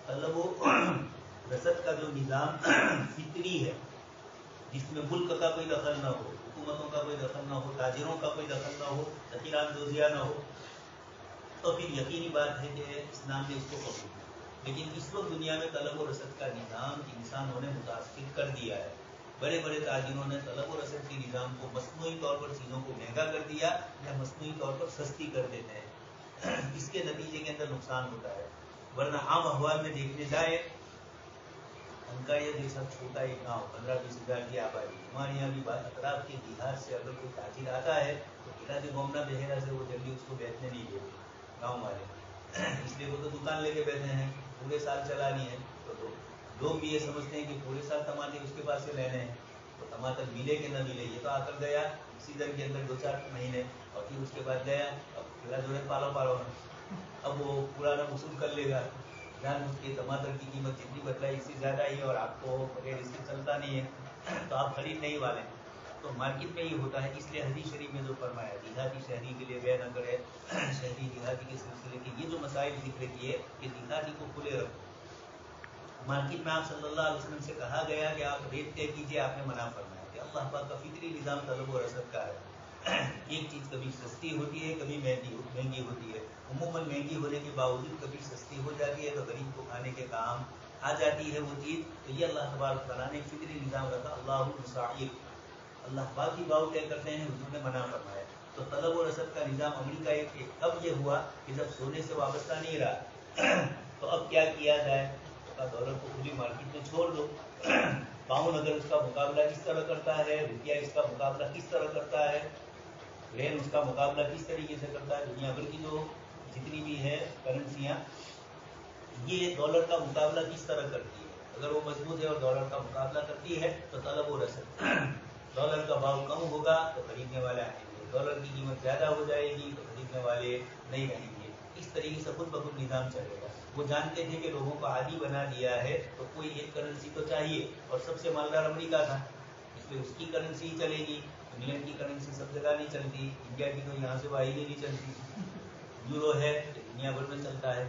तलब और रसद का जो निजाम फितरी है, जिसमें मुल्क का कोई दखल न हो, हुकूमतों का कोई दखल न हो, ताजिरों का कोई दखल न हो, तकीरान दोजिया न हो, तो फिर यकीनी बात है कि इस्लाम ने इसको कबूल किया। लेकिन इस वक्त दुनिया में तलब और रसद का निज़ाम इंसानों ने मुतासिर कर दिया है। बड़े बड़े ताजिरों ने तलब और रसद के निज़ाम को मसनूई तौर पर चीज़ों को महंगा कर दिया या मसनूई तौर पर सस्ती कर देते हैं। इसके नतीजे के अंदर नुकसान होता है। वरना आम अहवाल में देखने जाए, उनका ये जैसा छोटा एक गाँव 15-20 हज़ार की आबादी, हमारे यहाँ भी अतराफ के बिहार से अगर कोई ताजिर आता है तो इलाज गोमना बहेरा से वो जल्दी उसको बेचने नहीं देते गाँव वाले, इसलिए वो तो दुकान लेके बैठे हैं, पूरे साल चलानी है। तो लोग भी ये समझते हैं कि पूरे साल टमाटर उसके पास से लेने हैं, तो टमाटर मिले कि न मिले, ये तो आकर गया सीजन के अंदर 2-4 महीने और फिर उसके बाद गया, अब खिला जो है पालो अब वो पुराना वसूल कर लेगा। जान उसके टमाटर की कीमत जितनी बदलाई इससे ज़्यादा ही और आपको बगैर इससे चलता नहीं है तो आप खरीद नहीं वाले। तो मार्केट में ये होता है। इसलिए हदीस शरीफ में जो फरमाया देहाती शहरी के लिए व्यय न करे, शहरी देहाती के सिलसिले के ये जो मसाइल जिक्र किए कि देहाती को खुले रखो। मार्केट में आप सल्लल्लाहु अलैहि वसल्लम से कहा गया कि आप रेट तय कीजिए, आपने मना फरमाया कि अल्लाह पाक का फितरी निज़ाम तलब और रसद का है। एक चीज़ कभी सस्ती होती है, कभी महंगी होती है। उमूमन महंगी होने के बावजूद कभी सस्ती हो जाती है तो गरीब को खाने के काम आ जाती है वो चीज़। तो ये अल्लाह तबारक तआला ने फितरी निज़ाम रखा। अल्लाहु मुसाइर, अल्लाह पाक ही भाव तय करते हैं, हुजूर ने मना फरमाया। तो तलब और रसद का निज़ाम अमेरिका एक तब ये हुआ कि जब सोने से वाबस्ता नहीं रहा। तो अब क्या किया जाए? तो डॉलर को खुली मार्केट में छोड़ दो। पाउंड अगर उसका मुकाबला किस तरह करता है, रुपया इसका मुकाबला किस तरह करता है, रेन उसका मुकाबला किस तरीके से करता है, दुनिया भर की जो जितनी भी है करेंसियाँ ये डॉलर का मुकाबला किस तरह करती है। अगर वो मजबूत है और डॉलर का मुकाबला करती है तो तलब और रसद, डॉलर का भाव कम होगा तो खरीदने वाले आएंगे, डॉलर की कीमत ज़्यादा हो जाएगी तो खरीदने वाले नहीं रहेंगे। इस तरीके से खुद ब खुद निज़ाम चलेगा। वो जानते थे कि लोगों को आदी बना दिया है तो कोई एक करेंसी तो चाहिए, और सबसे मालदार अमेरिका था इसलिए उसकी करेंसी ही चलेगी। इंग्लैंड की करेंसी सब जगह नहीं चलती, इंडिया की तो यहाँ से वाहिद ही नहीं चलती। यूरो है दुनिया भर में चलता है।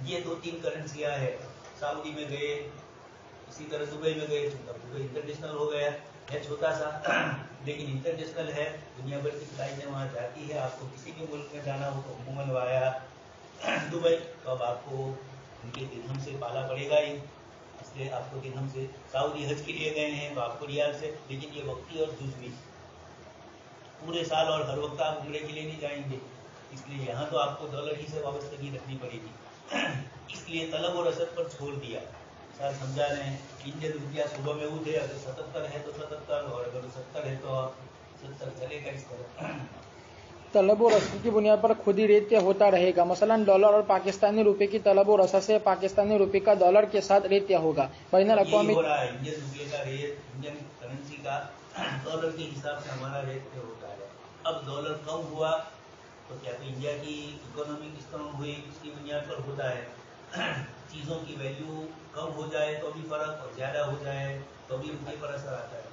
ये 2-3 करेंसियाँ है। सऊदी में गए, इसी तरह दुबई में गए, दुबई इंटरनेशनल हो गया है, छोटा सा लेकिन इंटरनेशनल है। दुनिया भर की फ्लाइटें वहाँ जाती है। आपको किसी भी मुल्क में जाना हो तो उमूमन वाया दुबई, तो अब आपको उनके दिरहम से पाला पड़ेगा ही, इसलिए आपको दिरहम से। सऊदी हज के लिए गए हैं तो आपको रियाल से, लेकिन ये वक्ती और जुज़वी पूरे साल और हर वक्त आप उम्रे के लिए नहीं जाएंगे, इसलिए यहाँ तो आपको डॉलर ही से वाबस्तगी रखनी पड़ेगी। इसलिए तलब और रसद पर छोड़ दिया। सर समझा रहे हैं, इंडियन रुपया सुबह में उठे, अगर 77 है तो 77 और अगर 70 है तो 70 चलेगा इस तरह। तलब और रसद की बुनियाद पर खुद ही रेट तय होता रहेगा। मसलन डॉलर और पाकिस्तानी रुपए की तलब और रसद से पाकिस्तानी रुपए का डॉलर के साथ रेट तय होगा। बैनुल-अक़वामी हो रहा है, इंडियन रुपये का रेट, इंडियन करेंसी का डॉलर के हिसाब से हमारा रेट तय होता है। अब डॉलर कम हुआ तो क्या तो इंडिया की इकोनॉमी किस तरह हुई उसकी बुनियाद पर होता है। चीज़ों की वैल्यू कम हो जाए तो भी फर्क, और ज़्यादा हो जाए तो भी रुपये पर असर आता है।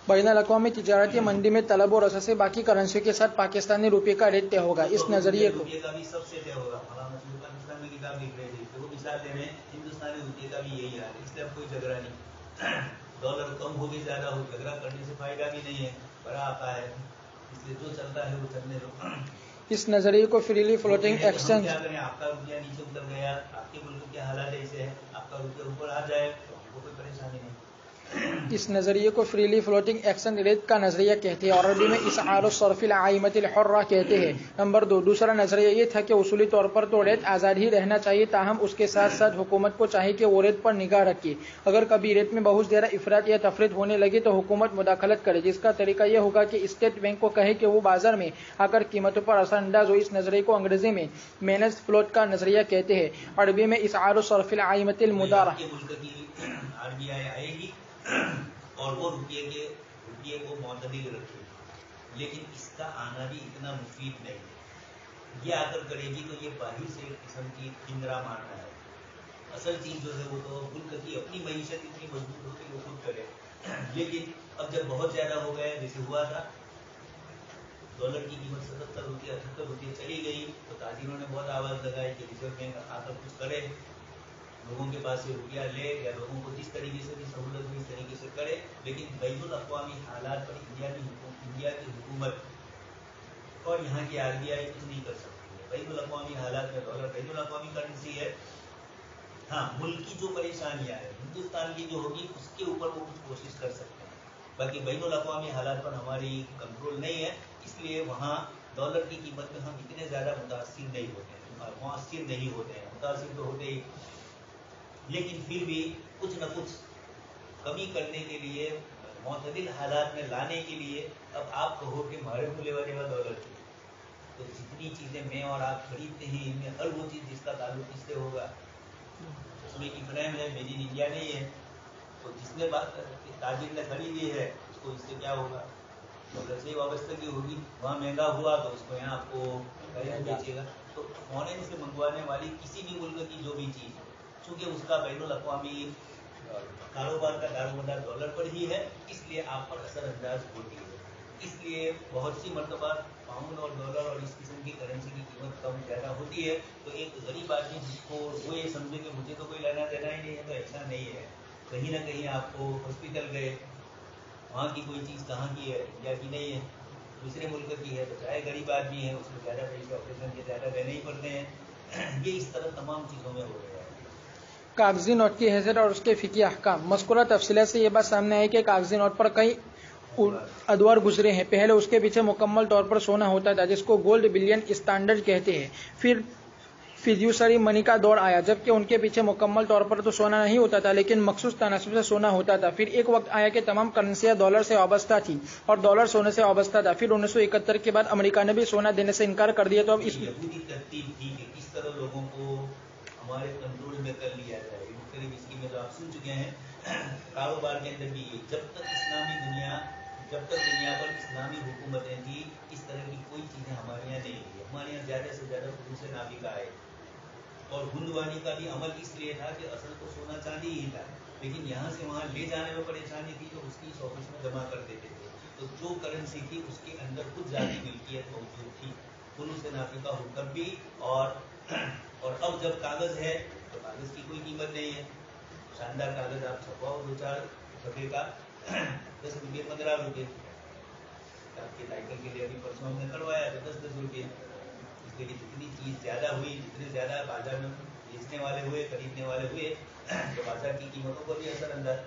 बैनुल-अक़वामी तिजारती मंडी में तलब और रसद से बाकी करेंसियों के साथ पाकिस्तानी रुपये का रेट तय होगा। इस नजरिए को रुपये का भी सबसे तय होगा। पाकिस्तान में किताब लिख रहे थे तो वो मिसाल दे रहे हैं, हिंदुस्तानी रुपये का भी यही हाल है, इसलिए अब कोई झगड़ा नहीं। डॉलर कम हो भी ज़्यादा हो, झगड़ा करने से फायदा भी नहीं है, बड़ा आता है, इसलिए जो चलता है वो चलने दो। इस नजरिए को फ्रीली फ्लोटिंग एक्सचेंज, क्या करें, आपका रुपया नीचे उतर गया, आपके मुल्क के हालात ऐसे है, आपका रुपया ऊपर आ जाए तो हमको कोई परेशानी नहीं। اس نظریے کو فریلی فلوٹنگ ایکشن ریٹ کا نظریہ کہتے ہیں اور عربی میں اسعار الصرف العائمۃ الحرہ کہتے ہیں۔ نمبر 2، دوسرا نظریہ یہ تھا کہ اصولی طور پر تو ریٹ آزاد ہی رہنا چاہیے، تاہم اس کے ساتھ ساتھ حکومت کو چاہیے کہ وہ ریٹ پر نگاہ رکھے۔ اگر کبھی ریٹ میں بہت زیادہ افراط یا تفریط ہونے لگے تو حکومت مداخلت کرے، جس کا طریقہ یہ ہوگا کہ اسٹیٹ بینک کو کہے کہ وہ بازار میں آ کر قیمتوں پر اثر انداز ہو۔ اس نظریے کو انگریزی میں مینج فلوٹ کا نظریہ کہتے ہیں، عربی میں اسعار الصرف العائمۃ المدارہ۔ RBI آئے گی اور وہ روپیے کو معتدل رکھے گی، لیکن اس کا آنا بھی اتنا مفید نہیں ہے۔ یہ اگر کرے گی تو یہ باہر سے ایک قسم کی پنجرا مارنا ہے۔ اصل چیز جو ہے وہ تو ملک کی اپنی معیشت اتنی مضبوط ہو کہ وہ خود کرے، لیکن اب جب بہت زیادہ ہو گیا، جیسے ہوا تھا ڈالر کی قیمت 77 روپیہ 78 روپیہ چلی گئی، تو تاجروں نے بہت آواز لگائی کہ ریزرو بینک آ کر کچھ کرے، لوگوں کے پاس سے روپیہ لے یا لوگوں کو جس طریقے سے بھی سہولت ہو اس طریقے سے کرے، لیکن بین الاقوامی حالات پر انڈیا کی حکومت اور یہاں کی RBI کچھ نہیں کر سکتی ہے۔ بین الاقوامی حالات میں ڈالر بین الاقوامی کرنسی ہے، ہاں ملک کی جو پریشانیاں ہیں ہندوستان کی جو ہوگی اس کے اوپر وہ کچھ کوشش کر سکتے ہیں، باقی بین الاقوامی حالات پر ہماری کنٹرول نہیں ہے، اس لیے وہاں ڈالر کی قیمت میں ہم اتنے زیادہ متاثر نہیں ہوتے ہیں، متاثر تو ہوتے ہی، لیکن پھر بھی کچھ نہ کچھ کمی کرنے کے لیے، معتدل حالات میں لانے کے لیے، اب آپ کہو کہ ہمارے ملے والے کا ڈالر کی، تو جتنی چیزیں میں اور آپ خریدتے ہیں ان میں ہر وہ چیز جس کا تعلق اس سے ہوگا، اس میں کی فریم ہے، میڈ ان انڈیا نہیں ہے، تو جس نے تاجر نے خریدی ہے اس کو اس سے کیا ہوگا، ڈالر سے وابستگی ہوگی، وہاں مہنگا ہوا تو اس کو یہاں آپ کو بیچے گا۔ تو فورن سے منگوانے والی کسی بھی ملک کی جو بھی چیز ہے، چونکہ اس کا بین الاقوامی کاروبار کا دارومدار ڈالر پر ہی ہے، اس لیے آپ پر اثر انداز ہوتی ہے۔ اس لیے بہت سی مرتبہ پاؤنڈ اور ڈالر اور اس قسم کی کرنسی کی قیمت کم زیادہ ہوتی ہے، تو ایک غریب آدمی جس کو وہ یہ سمجھے کہ مجھے تو کوئی لینا دینا ہی نہیں ہے، تو ایسا نہیں ہے، کہیں نہ کہیں آپ کو ہاسپٹل گئے، وہاں کی کوئی چیز کہاں کی ہے، انڈیا کی نہیں ہے، دوسرے ملک کی ہے، تو چاہے غریب آدمی ہے اس کو زیادہ پیسے آپریشن کے زیادہ دینے ہی پڑتے ہیں۔ یہ اس طرح تمام چیزوں میں ہو رہا ہے۔ کاغذی نوٹ کی حیثیت اور اس کے فقہی احکام۔ مذکورہ تفصیلات سے یہ بات سامنے آئی کہ کاغذی نوٹ پر کئی ادوار گزرے ہیں۔ پہلے اس کے پیچھے مکمل طور پر سونا ہوتا تھا، جس کو گولڈ بلین اسٹینڈرڈ کہتے ہیں۔ پھر فیڈیوسری منی کا دور آیا، جبکہ ان کے پیچھے مکمل طور پر تو سونا نہیں ہوتا تھا، لیکن مخصوص تناسب سے سونا ہوتا تھا۔ پھر ایک وقت آیا کہ تمام کرنسیاں ڈالر سے وابستہ تھیں اور ڈالر سونے سے وابستہ تھا۔ پھر 1971 کے بعد امریکہ نے بھی سونا دینے سے انکار کر دیا، تو اب اس یہودی ترتیب تھی کہ کس طرح لوگوں کو ہمارے کنٹرول میں کر لیا جائے، مختلف اسکیمیں تو آپ سن چکے ہیں۔ کاروبار کے اندر بھی جب تک دنیا پر اسلامی حکومتیں تھیں، اس طرح کی کوئی چیزیں ہمارے یہاں نہیں تھی۔ ہمارے یہاں زیادہ سے زیادہ خلوص نابغہ آئے، اور ہندوانی کا بھی عمل اس لیے تھا کہ اصل تو سونا چاندی ہی تھا، لیکن یہاں سے وہاں لے جانے میں پریشانی تھی، تو اس کی اس آفس میں جمع کر دیتے تھے، تو جو کرنسی تھی اس کے اندر کچھ ذاتی ملکیت موجود تھی، خلوص نابغہ حکم بھی، اور اب جب کاغذ ہے تو کاغذ کی کوئی قیمت نہیں ہے۔ شاندار کاغذ آپ چھپاؤ، 2-4 صفحے کا 10 روپئے 15 روپئے، آپ کے ٹائٹل کے لیے ابھی پرسوں ہم نے کروایا تو 10 روپئے۔ اس لیے جتنی چیز زیادہ ہوئی، جتنے زیادہ بازار میں بیچنے والے ہوئے، خریدنے والے ہوئے، تو بازار کی قیمتوں پر بھی اثر انداز۔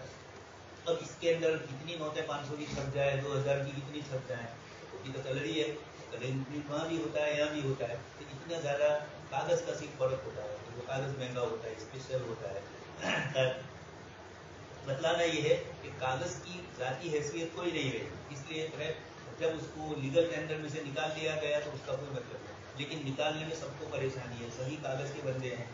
اب اس کے اندر کتنی نوٹیں 500 کی چھپ جائے، 2000 کی کتنی چھپ جائیں، وہ بھی تو چل رہی ہے، وہاں بھی ہوتا ہے یہاں بھی ہوتا ہے، تو اتنا زیادہ کاغذ کا صرف فرق ہوتا ہے، وہ کاغذ مہنگا ہوتا ہے، اسپیشل ہوتا ہے۔ بتلانا یہ ہے کہ کاغذ کی ذاتی حیثیت کوئی نہیں رہی، اس لیے جب اس کو لیگل ٹینڈر میں سے نکال لیا گیا تو اس کا کوئی مطلب نہیں، لیکن نکالنے میں سب کو پریشانی ہے، سبھی کاغذ کے بندے ہیں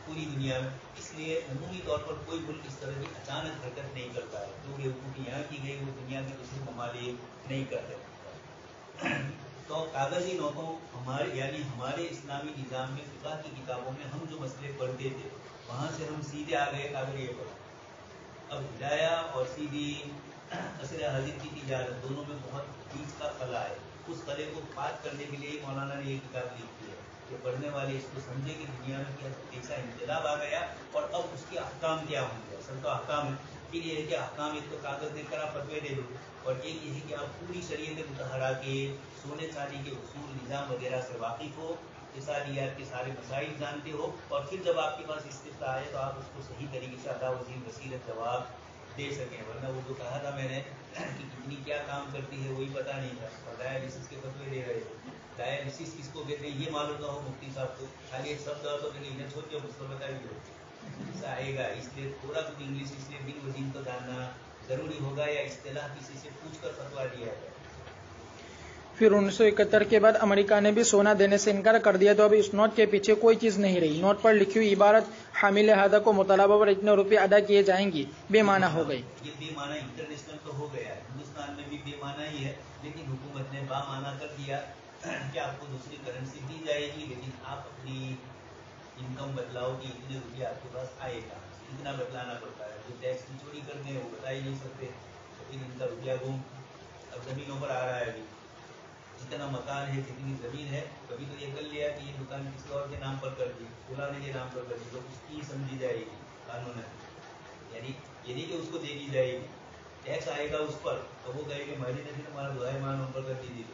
پوری دنیا میں، اس لیے عمومی طور پر کوئی ملک اس طرح کی اچانک حرکت نہیں کرتا ہے، جو بیوقوفی یہاں کی گئی وہ دنیا کے دوسرے ممالک نہیں کرتے۔ تو کاغذی نوٹوں ہمارے اسلامی نظام میں، فقہ کی کتابوں میں ہم جو مسئلے پڑھتے تھے وہاں سے ہم سیدھے آ گئے کاغذ یہ پڑھا۔ اب ہدایہ اور سیدھی عصر حاضر کی تجارت دونوں میں بہت بیچ کا خلا ہے، اس خلے کو پاک کرنے کے لیے مولانا نے یہ کتاب لکھی ہے کہ پڑھنے والے اس کو سمجھے کہ دنیا میں کیا ایسا انقلاب آ گیا اور اب اس کے احکام کیا ہوں گے۔ اصل تو احکام ہے، پھر یہ ہے کہ احکام ایک تو کاغذ دے کر آپ فتوے دے دو، اور ایک یہ ہے کہ آپ پوری شریعت مطہرہ کے سونے چاندی کے اصول نظام وغیرہ سے واقف ہو، اقتصادیات کے سارے مسائل جانتے ہو، اور پھر جب آپ کے پاس استفتاء آئے تو آپ اس کو صحیح طریقے سے ادا وزیر بصیرت جواب दे सकें, वरना वो जो कहा था मैंने कि कितनी क्या काम करती है वही पता नहीं था, और डायलिसिस के फतवे दे रहे थे। डायलिसिस किसको कहते हैं ये मालूम ना हो मुफ्ती साहब को, खाली एक शब्द तो इन्हें छोड़ के मुझको बताइए ऐसा आएगा। इसलिए थोड़ा कुछ इंग्लिश इसलिए बिन वजीन तो जानना जरूरी होगा, या इस्तेलाह किसी से पूछ कर फतवा दिया जाए। फिर 1971 के बाद अमेरिका ने भी सोना देने से इनकार कर दिया, तो अब इस नोट के पीछे कोई चीज नहीं रही। नोट पर लिखी हुई इबारत हामिल हादा को मुतालबा पर इतने रुपए अदा किए जाएंगे बेमाना हो गई। ये बेमाना इंटरनेशनल तो हो गया है, हिंदुस्तान में भी बेमाना ही है, लेकिन हुकूमत ने बामाना कर दिया कि आपको दूसरी करेंसी दी जाएगी, लेकिन आप अपनी इनकम बदलाओ कि इतने रुपये आपके पास आएगा, इतना बदलाना पड़ता है। जो टैक्स की चोरी करते हैं वो बता ही नहीं सकते, लेकिन इनका रुपया घूम अब जमीनों पर आ रहा है। अभी जितना मकान है, जितनी जमीन है, कभी तो ये कर लिया कि ये दुकान किसी और के नाम पर कर दी, फलाने के नाम पर कर दी, तो उसकी समझी जाएगी कानून, यानी ये नहीं कि उसको दे दी जाएगी। टैक्स आएगा उस पर तो वो कहेंगे महीने ने फिर हमारा दुहाई मान पर कर दी,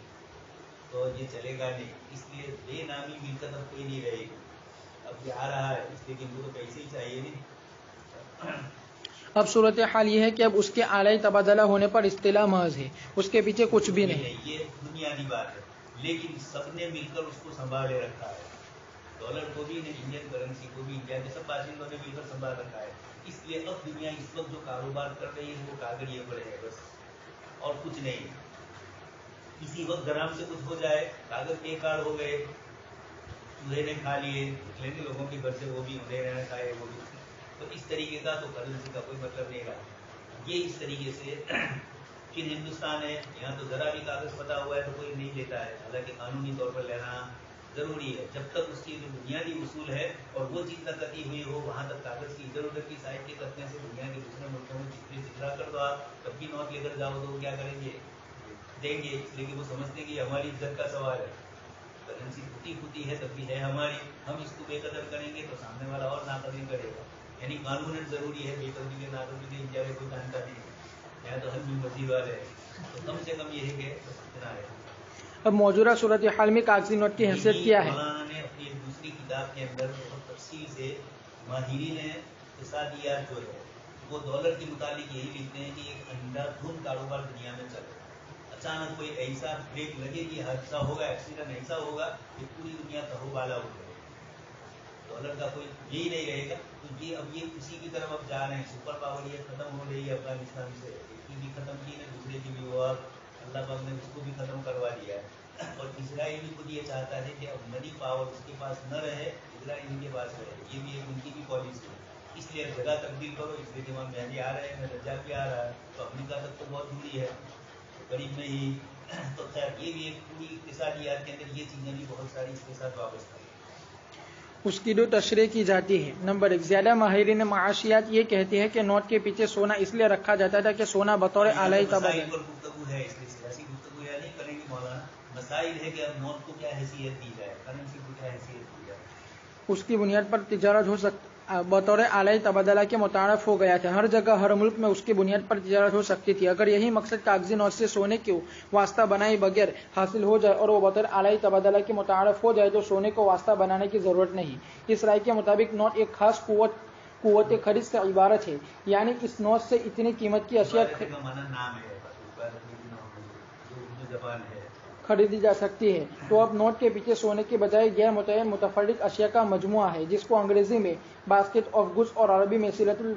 तो ये चलेगा नहीं। इसलिए बेनामी मिलकर अब कोई नहीं रहेगी। अब ये आ रहा है इसलिए कि इनको तो पैसे ही चाहिए नहीं। अब सूरत हाल ये है कि अब उसके आलाई तबादला होने पर इस्तिला महज है, उसके पीछे कुछ भी नहीं। ये बुनियादी बात है, लेकिन सबने मिलकर उसको संभाले रखा है। डॉलर को भी, इंडियन करेंसी को भी, इंडिया के सब बाशिंदों ने मिलकर संभाल रखा है। इसलिए अब दुनिया इस वक्त जो कारोबार कर रही है वो कागड़िए पर है बस, और कुछ नहीं। किसी वक्त गराम से कुछ हो जाए, कागज बेकार हो गए, चूहे ने खा लिए, लेकिन लोगों के घर से वो भी उन्हें खाए वो भी, तो इस तरीके का तो करेंसी का कोई मतलब नहीं रहा। ये इस तरीके से फिर हिंदुस्तान है, यहाँ तो जरा भी कागज पता हुआ है तो कोई नहीं लेता है, हालांकि कानूनी तौर पर लेना जरूरी है। जब तक उसकी जो बुनियादी उसूल है और वो चीज न कटी हुई हो, वहां तक कागज की इधर उधर की साइड के करने से दुनिया के दूसरे मुल्कों में जितरा कर दो आप, तब भी नोट लेकर जाओ तो क्या करेंगे, देंगे, इसलिए कि वो समझते हैं कि हमारी इज्जत का सवाल है। करेंसी फूटी फूटी है तब भी है हमारी, हम इसको बेकदर करेंगे तो सामने वाला और नाकदरी करेगा। यानी कानून जरूरी है, बेकदरी के नाकदरी के इंडिया में कोई जानता नहीं है, यहाँ तो हर मजीद वाले है, तो कम से कम ये है कि इतना है। अब मौजूदा सूरत हाल में कागजी नोट की हैसियत क्या है? मौलाना ने अपनी एक दूसरी किताब के अंदर बहुत तफसील से माहिरीन इक़्तिसादियात जो है वो डॉलर के मुतालिक यही लिखते हैं कि एक अंधाधुंध कारोबार दुनिया में चल रहा है। अचानक कोई ऐसा ब्रेक लगे कि हादसा होगा, एक्सीडेंट ऐसा होगा कि पूरी दुनिया तहोबाला हो जाएगी। डॉलर का कोई यही नहीं रहेगा, क्योंकि अब ये उसी की तरफ अब जा रहे हैं। सुपर पावर ये खत्म हो रही है अफगानिस्तान से, इसकी भी खत्म की है, दूसरे की भी वो अब अल्लाह पाक ने उसको भी खत्म करवा दिया है। और इसराइल भी खुद ये चाहता है कि अब मनी पावर उसके पास न रहे, इसराइल इनके पास रहे, ये भी एक उनकी भी पॉलिसी है। इसलिए जगह तब्दील करो, इसलिए कि वहाँ मेहदी आ रहे हैं, रज्जाक भी आ रहा है, तो अफ्रीका तक तो बहुत दूरी है, करीब में ही। तो खैर ये भी एक पूरी इक़्तिसादियात के अंदर ये चीज़ें भी बहुत सारी इसके साथ वाबस्ता है। उसकी दो तशरीह की जाती है। नंबर 1, ज्यादा माहिरीन माशियात ये कहते हैं कि नोट के पीछे सोना इसलिए रखा जाता था कि सोना बतौर आलाई तबादला है, इसलिए सियासी गुफ्तगू या नहीं करेंगे मौलाना, मसाइल है कि अब नोट को क्या हैसियत दी जाए, करेंसी को क्या हैसियत दी जाए। उसकी बुनियाद पर तिजारत हो सकती, बतौर आलाई तबादला के मुतारफ हो गया था। हर जगह हर मुल्क में उसकी बुनियाद पर तिजारत हो सकती थी। अगर यही मकसद कागजी नोट से सोने को वास्ता बनाए बगैर हासिल हो जाए और वो बतौर आलाई तबादला के मुतारफ हो जाए तो सोने को वास्ता बनाने की जरूरत नहीं। इस राय के मुताबिक नोट एक खास कुव्वत खरीद से इबारत है, यानी इस नोट से इतनी कीमत की अशिया खरीदी जा सकती है। तो अब नोट के पीछे सोने के बजाय गैर मुतय्यन मुतफर्रिक अशिया का मजमुआ है, जिसको अंग्रेजी में बास्केट ऑफ गुड्स और अरबी में सिलतुल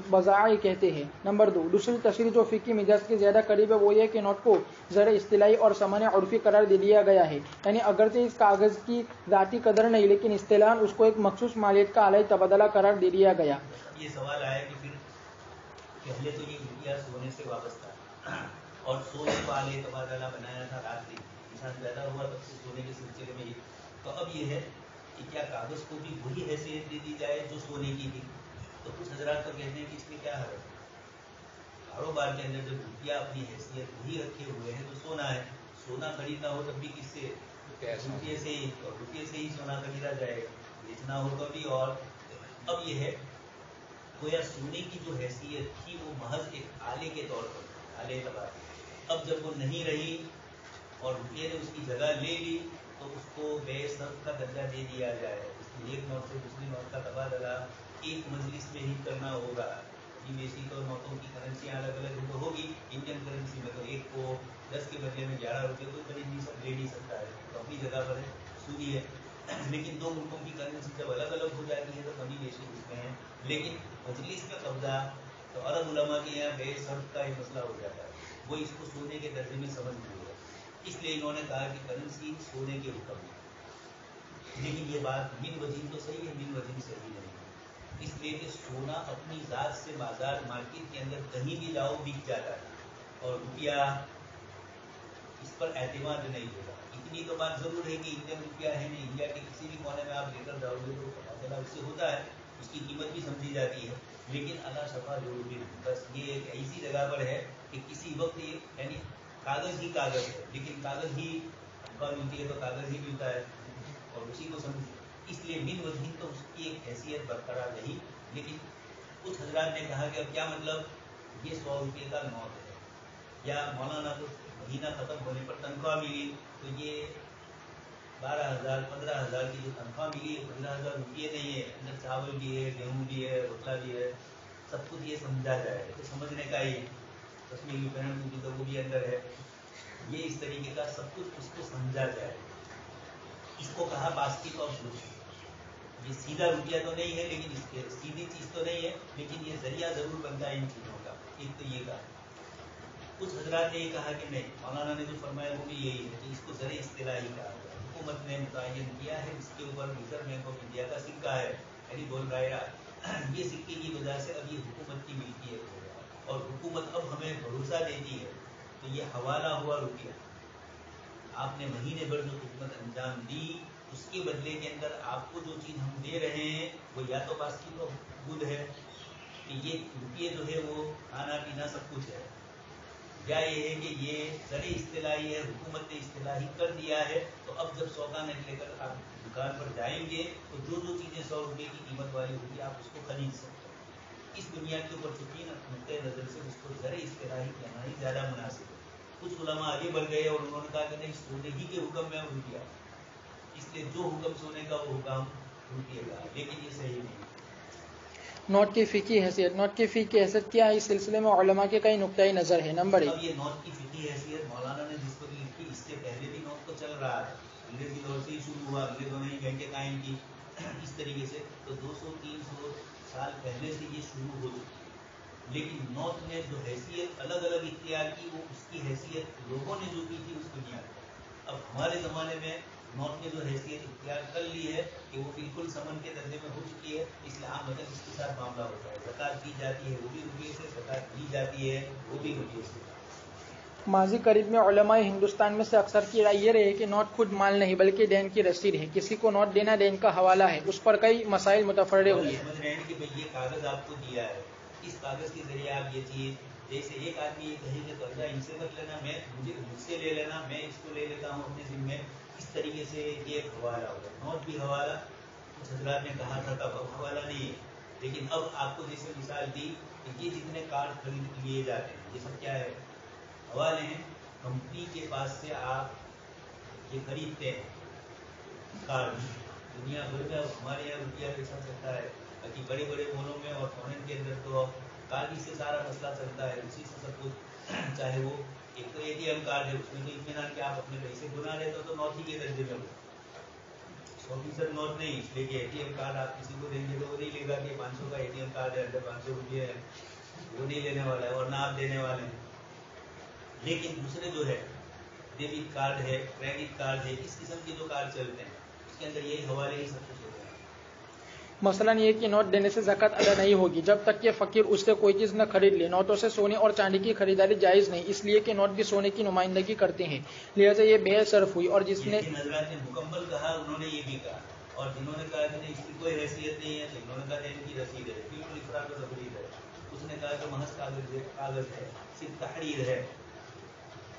बज़ाई कहते हैं। नंबर 2, दूसरी तशरीह जो फ़िक़ी मिजाज के ज़्यादा करीब है वो ये कि नोट को ज़र इस्तिलाई और सामान्य उर्फ़ी करार दे दिया गया है, यानी अगरचे इस कागज़ की ज़ाती कदर नहीं, लेकिन इस्तिलाहन उसको एक मखसूस मालियत का आलाई तबादला करार दे दिया गया। ये सवाल आया कि फिर पहले तो ये रुपया सोने से वाबस्ता और सोने को आले तबादला बनाया था, रात्रि इंसान पैदा हुआ तब से सोने के सिलसिले में। तो अब ये है कि क्या कागज को भी वही हैसियत दे दी जाए जो सोने की थी। तो कुछ हजरात तो कहते हैं कि इसमें क्या है, कारोबार के अंदर जब रुपया अपनी हैसियत वही रखे हुए हैं तो सोना है, सोना खरीदना हो तब भी किससे, रुपये से ही, और रुपये से ही सोना खरीदा जाएगा, बेचना हो तो भी। और अब ये है गोया सोने की जो हैसियत थी वो महज एक आले के तौर पर, आले तबादला, अब जब वो नहीं रही और रुपये ने उसकी जगह ले ली तो उसको बेसर्फ का दर्जा दे दिया जाए। इसलिए एक नोट से दूसरी नोट का तबादला एक मजलिस में ही करना होगा, विदेशी तो नोटों की करेंसी अलग अलग तो होगी, इंडियन करेंसी में तो एक को 10 के बदले में 11 रुपये कोई खरीद ले नहीं सकता है, तो अपनी जगह पर सूदी है। लेकिन दो मुल्कों की करेंसी जब अलग अलग हो जाती है तो कभी बेशी उसमें है। लेकिन मजलिस का कब्जा तो अरब उलमा के यहाँ बेसर्फ का एक मसला हो जाता है, वो इसको सोने के दर्जे में समझ नहीं है, इसलिए इन्होंने कहा कि करेंसी सोने के हुक्म है। लेकिन ये बात मिन वजीन तो सही है, मिन वजीन सही नहीं है, इसलिए कि सोना अपनी ज़ात से बाजार मार्केट के अंदर कहीं भी जाओ बिक जाता है और रुपया इस पर एतमाद नहीं होगा। इतनी तो बात जरूर है कि इंडियन रुपया है नहीं, इंडिया के किसी भी कोने में आप लेकर जाओगे तो पता चला उससे होता है, उसकी कीमत भी समझी जाती है, लेकिन अला शफा जरूरी नहीं। बस ये एक ऐसी जगह पर है कि किसी वक्त ये यानी कागज़ ही कागज़ है, लेकिन कागज़ ही तनख्वाह मिलती है तो कागज़ ही मिलता है और उसी को समझ, इसलिए मिन वजह तो उसकी एक हैसियत बरकरार रही। लेकिन कुछ हजरात ने कहा कि अब क्या मतलब ये 100 रुपये का नोट है, या मौलाना तो महीना ख़त्म होने पर तनख्वाह मिली तो ये 12,000 15,000 की जो तनख्वाह मिली 15,000 रुपये नहीं है, अंदर चावल भी है, गेहूँ भी है, रोटला भी है, सब कुछ ये समझा जाए तो समझने का ही कश्मीरी पैंट भी तो वो भी अंदर है, ये इस तरीके का सब कुछ उसको समझा जाए। इसको कहा बास्केट ऑफ गुड्स। ये सीधा रुपया तो नहीं है, लेकिन इसके सीधी चीज़ तो नहीं है, लेकिन ये जरिया ज़रूर बनता है इन चीज़ों का। एक तो ये कहा, कुछ हजरात ने ये कहा कि नहीं, मौलाना ने जो फरमाया वो भी यही है कि इसको ज़रे इस्तिलाही कहा गया, हुकूमत ने मुतय्यन किया है, इसके ऊपर रिजर्व बैंक ऑफ इंडिया का सिक्का है, यानी बोल रहा है ये सिक्के की वजह से अब ये हुकूमत की मिल्कियत हो गया और हुकूमत अब हमें भरोसा देती है, तो ये हवाला हुआ रुपया, आपने महीने भर जो खिदमत अंजाम दी उसके बदले के अंदर आपको जो चीज़ हम दे रहे हैं वो या तो बास्केट ऑफ गुड है कि ये रुपये जो है वो खाना पीना सब कुछ है, या ये है कि ये ज़रे इस्तिलाही है, हुकूमत ने इस्तिलाही कर दिया है, तो अब जब सौदा नहीं लेकर आप दुकान पर जाएंगे तो जो जो चीज़ें 100 रुपये की कीमत वाली होगी आप उसको खरीद सकते हैं। इस दुनिया के ऊपर चुकी नुक्ते नज़र से उसको ज़रे इस्तिलाही कहना ही ज़्यादा मुनासिब है। कुछ उलमा आगे बढ़ गए और उन्होंने कहा कि नहीं, सोने ही के हुक्म में रुपया, इसलिए जो हुक्म सोने का वो हुक्म रुपये का, लेकिन ये सही नहीं। नोट की फ़िकी हैसियत, नोट की फ़िकी हैसियत क्या है, इस सिलसिले में उलमा के कई नुक्ता नज़र है। नंबर 1, अब ये नोट की फ़िकी हैसियत मौलाना ने जिस पर लिखी, इससे पहले भी नोट तो चल रहा है, अंग्रेजी दौर से ही शुरू हुआ, अंग्रेजों ने बैंकें कायम की इस तरीके से, तो 200-300 साल पहले से ये शुरू हो चुकी है। लेकिन नोट ने जो हैसियत अलग अलग इख्तियार की, वो उसकी हैसियत लोगों ने जो की थी उस दुनिया में। अब हमारे ज़माने में नोट ने जो हैसियत इख्तियार कर ली है कि वो बिल्कुल समन के दर्जे में हो चुकी है, इसलिए आम मतलब इसके साथ मामला होता है, ज़कात दी जाती है वो भी रुपये से, ज़कात दी जाती है वो भी रुपये से। माजी करीब में उलमाए हिंदुस्तान में से अक्सर की राय ये रही कि नोट खुद माल नहीं बल्कि देन की रसीद है, किसी को नोट देना देन का हवाला है, उस पर कई मसाइल मुतफर्रे हुए हैं। समझ रहे हैं कि भाई ये कागज़ आपको दिया है, इस कागज़ के जरिए आप ये चीज़, जैसे एक आदमी ये कहे कि कर्जा इनसे मत लेना, मैं मुझसे ले लेना, मैं इसको ले लेता हूँ अपने ज़िम्मे, इस तरीके से ये हवाला होगा। नोट भी हवाला, कुछ हजरात ने कहा था तब अब हवाला नहीं है, लेकिन अब आपको जैसे मिसाल दी कि ये जितने कार्ड खरीद लिए जाते हैं ये सब क्या है, हवाले हैं। कंपनी के पास से आप ये खरीदते हैं कार्ड, दुनिया भर में हमारे यहाँ रुपया बेचा चलता है, बाकी बड़े बड़े मॉलों में और फॉरेन के अंदर तो कार्ड ही से सारा मसला चलता है, उसी से सब कुछ, चाहे वो एक तो ATM कार्ड है, उसमें तो इत्मीनान कि आप अपने पैसे गुना लेते हो तो नोट ही के दर्जे में हो, 100% नोट नहीं, इसलिए कि ATM कार्ड आप किसी को देंगे तो वो नहीं लेगा कि 500 का ATM कार्ड है, अंदर 500 रुपये है, वो नहीं लेने वाला है और ना आप देने वाले हैं। लेकिन दूसरे जो है डेबिट कार्ड है, क्रेडिट कार्ड है, इस किस्म के जो कार्ड चलते हैं उसके अंदर यही हवाले ही सब कुछ होता है। मसलन ये कि नोट देने से ज़कात अदा नहीं होगी जब तक कि फ़कीर उससे कोई चीज़ न खरीद ले। नोटों से सोने और चांदी की खरीदारी जायज़ नहीं, इसलिए कि नोट भी सोने की नुमाइंदगी करते हैं, लिहाजा ये बेसर्फ हुई। और जिसने हजरात ने मुकम्मल कहा उन्होंने ये भी कहा, और जिन्होंने कहा कि इसकी कोई हैसियत नहीं है तो इन्होंने कहा इनकी रसीद है, बिल्कुल इफराद और तफरीद है। उसने कहा कि महज कागज़ है, सिर्फ तहरीर है,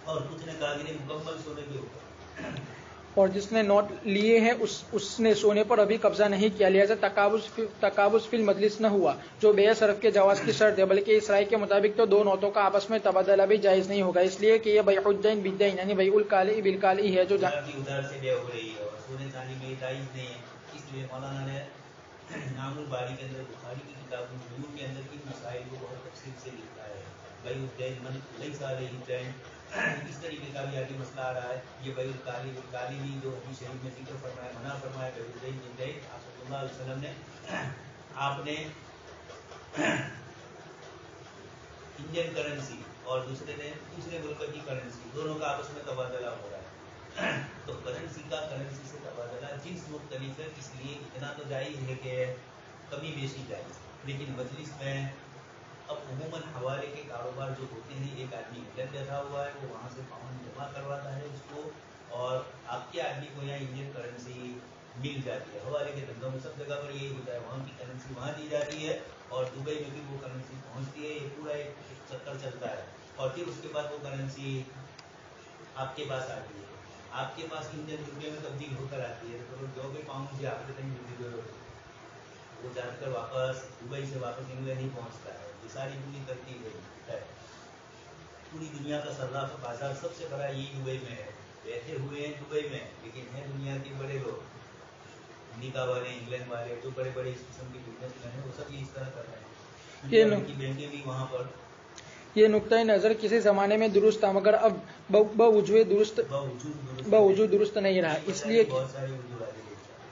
और कुछ ने कहा कि नहीं मुकम्मल सोने के ऊपर। और जिसने नोट लिए हैं उसने सोने पर अभी कब्जा नहीं किया, लिहाजा तकाबुस फिल मजलिस न हुआ, जो बेसरफ के जवाज की शर्त है। बल्कि इस राय के मुताबिक तो दो नोटों का आपस में तबादला भी जायज़ नहीं होगा, इसलिए कि यह बैउद्दैन बिद्दैन यानी बैउल काली बिलकाली है, जो उधार से ब्याह हो रही है और सोने चांदी में जायज़ नहीं है। इसलिए मौलाना ने नामुल बारी के अंदर, बुखारी की किताब नूर के अंदर की मसाइल को बहुत तफसील से लिखा है। बैउल दैन मन लैसा अलैहि दैन, इस तरीके का भी आगे मसला आ रहा है। ये बैउल काली भी जो हदीस शरीफ में जिक्र फरमाया, मना फरमाया बैउल दैन आप सल्लल्लाहु अलैहि वसल्लम ने, आपने इंडियन करेंसी और दूसरे मुल्क की करेंसी दोनों का आपस में तबादला हो रहा है। तो करेंसी से तबादला जिन्स मुख्तलिफ है, इसलिए इतना तो जायज़ है कि कमी बेशी जायज़, लेकिन मजलिस में अब उमूमन हवाले के कारोबार जो होते हैं, एक आदमी इंग्लैंड बैठा हुआ है, वो वहाँ से पाउंड जमा करवाता है उसको, और आपके आदमी को यहाँ इंडियन करेंसी मिल जाती है। हवाले के धंधों में सब जगह पर यही होता है, वहाँ की करेंसी वहाँ दी जाती है और दुबई में भी वो करेंसी पहुँचती है। ये पूरा एक चक्कर चलता है और फिर उसके बाद वो करेंसी आपके पास आती है, आपके पास इंडियन रुपये में तब्दील होकर आती है। तो जो भी पाउंड से आपके कहीं वो जाकर वापस दुबई से वापस इंग्लैंड ही पहुँचता है। ये सारी पूरी तरतीब है। पूरी दुनिया का सर्राफ बाजार सबसे बड़ा यही दुबई में है। बैठे हुए हैं दुबई में, लेकिन हैं दुनिया के बड़े लोग, अमेरिका वाले, इंग्लैंड वाले, जो बड़े बड़े इस किस्म के बिजनेसमैन हैं, वो सब इस तरह कर रहे हैं। दुनिया की बैंकें भी वहाँ पर। ये नुक्ता नज़र किसी ज़माने में दुरुस्त था, मगर अब बावजूद दुरुस्त नहीं रहा,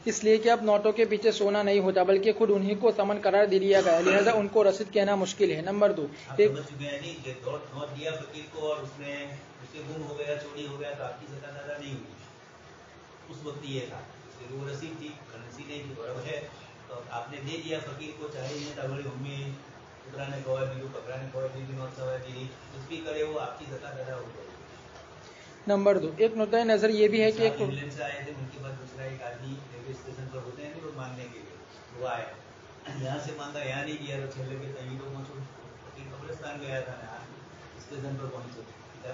इसलिए कि अब नोटों के पीछे सोना नहीं होता, बल्कि खुद उन्हीं को समन करार दे दिया गया, लिहाजा उनको रसीद कहना मुश्किल है। नंबर 2, नोट दिया फकीर को और उससे गुम हो गया, चोरी हो गया, तो आपकी ज़कात अदा नहीं हुई। उस वक्त ये था, वो रसीद थी, करेंसी नहीं थी, बराबर है, तो आपने दे दिया फकीर को, चाहे ये बड़ी मम्मी उतराने गवाह दी, पकड़ाने गवाह दी, नोट सवाल दी, कुछ भी करे वो आपकी ज़कात अदा हो गई। नंबर 2, एक नुक्ता नज़र ये भी है कि इंग्लैंड से आए थे, उनके बाद दूसरा एक आदमी रेलवे स्टेशन पर होते हैं लोग मांगने के लिए, वो आए, यहाँ से मांगा, यहाँ नहीं दिया, तो छेले के तभी तो पहुँचो, फकीर कब्रिस्तान गया था ना, स्टेशन पर पहुँचो,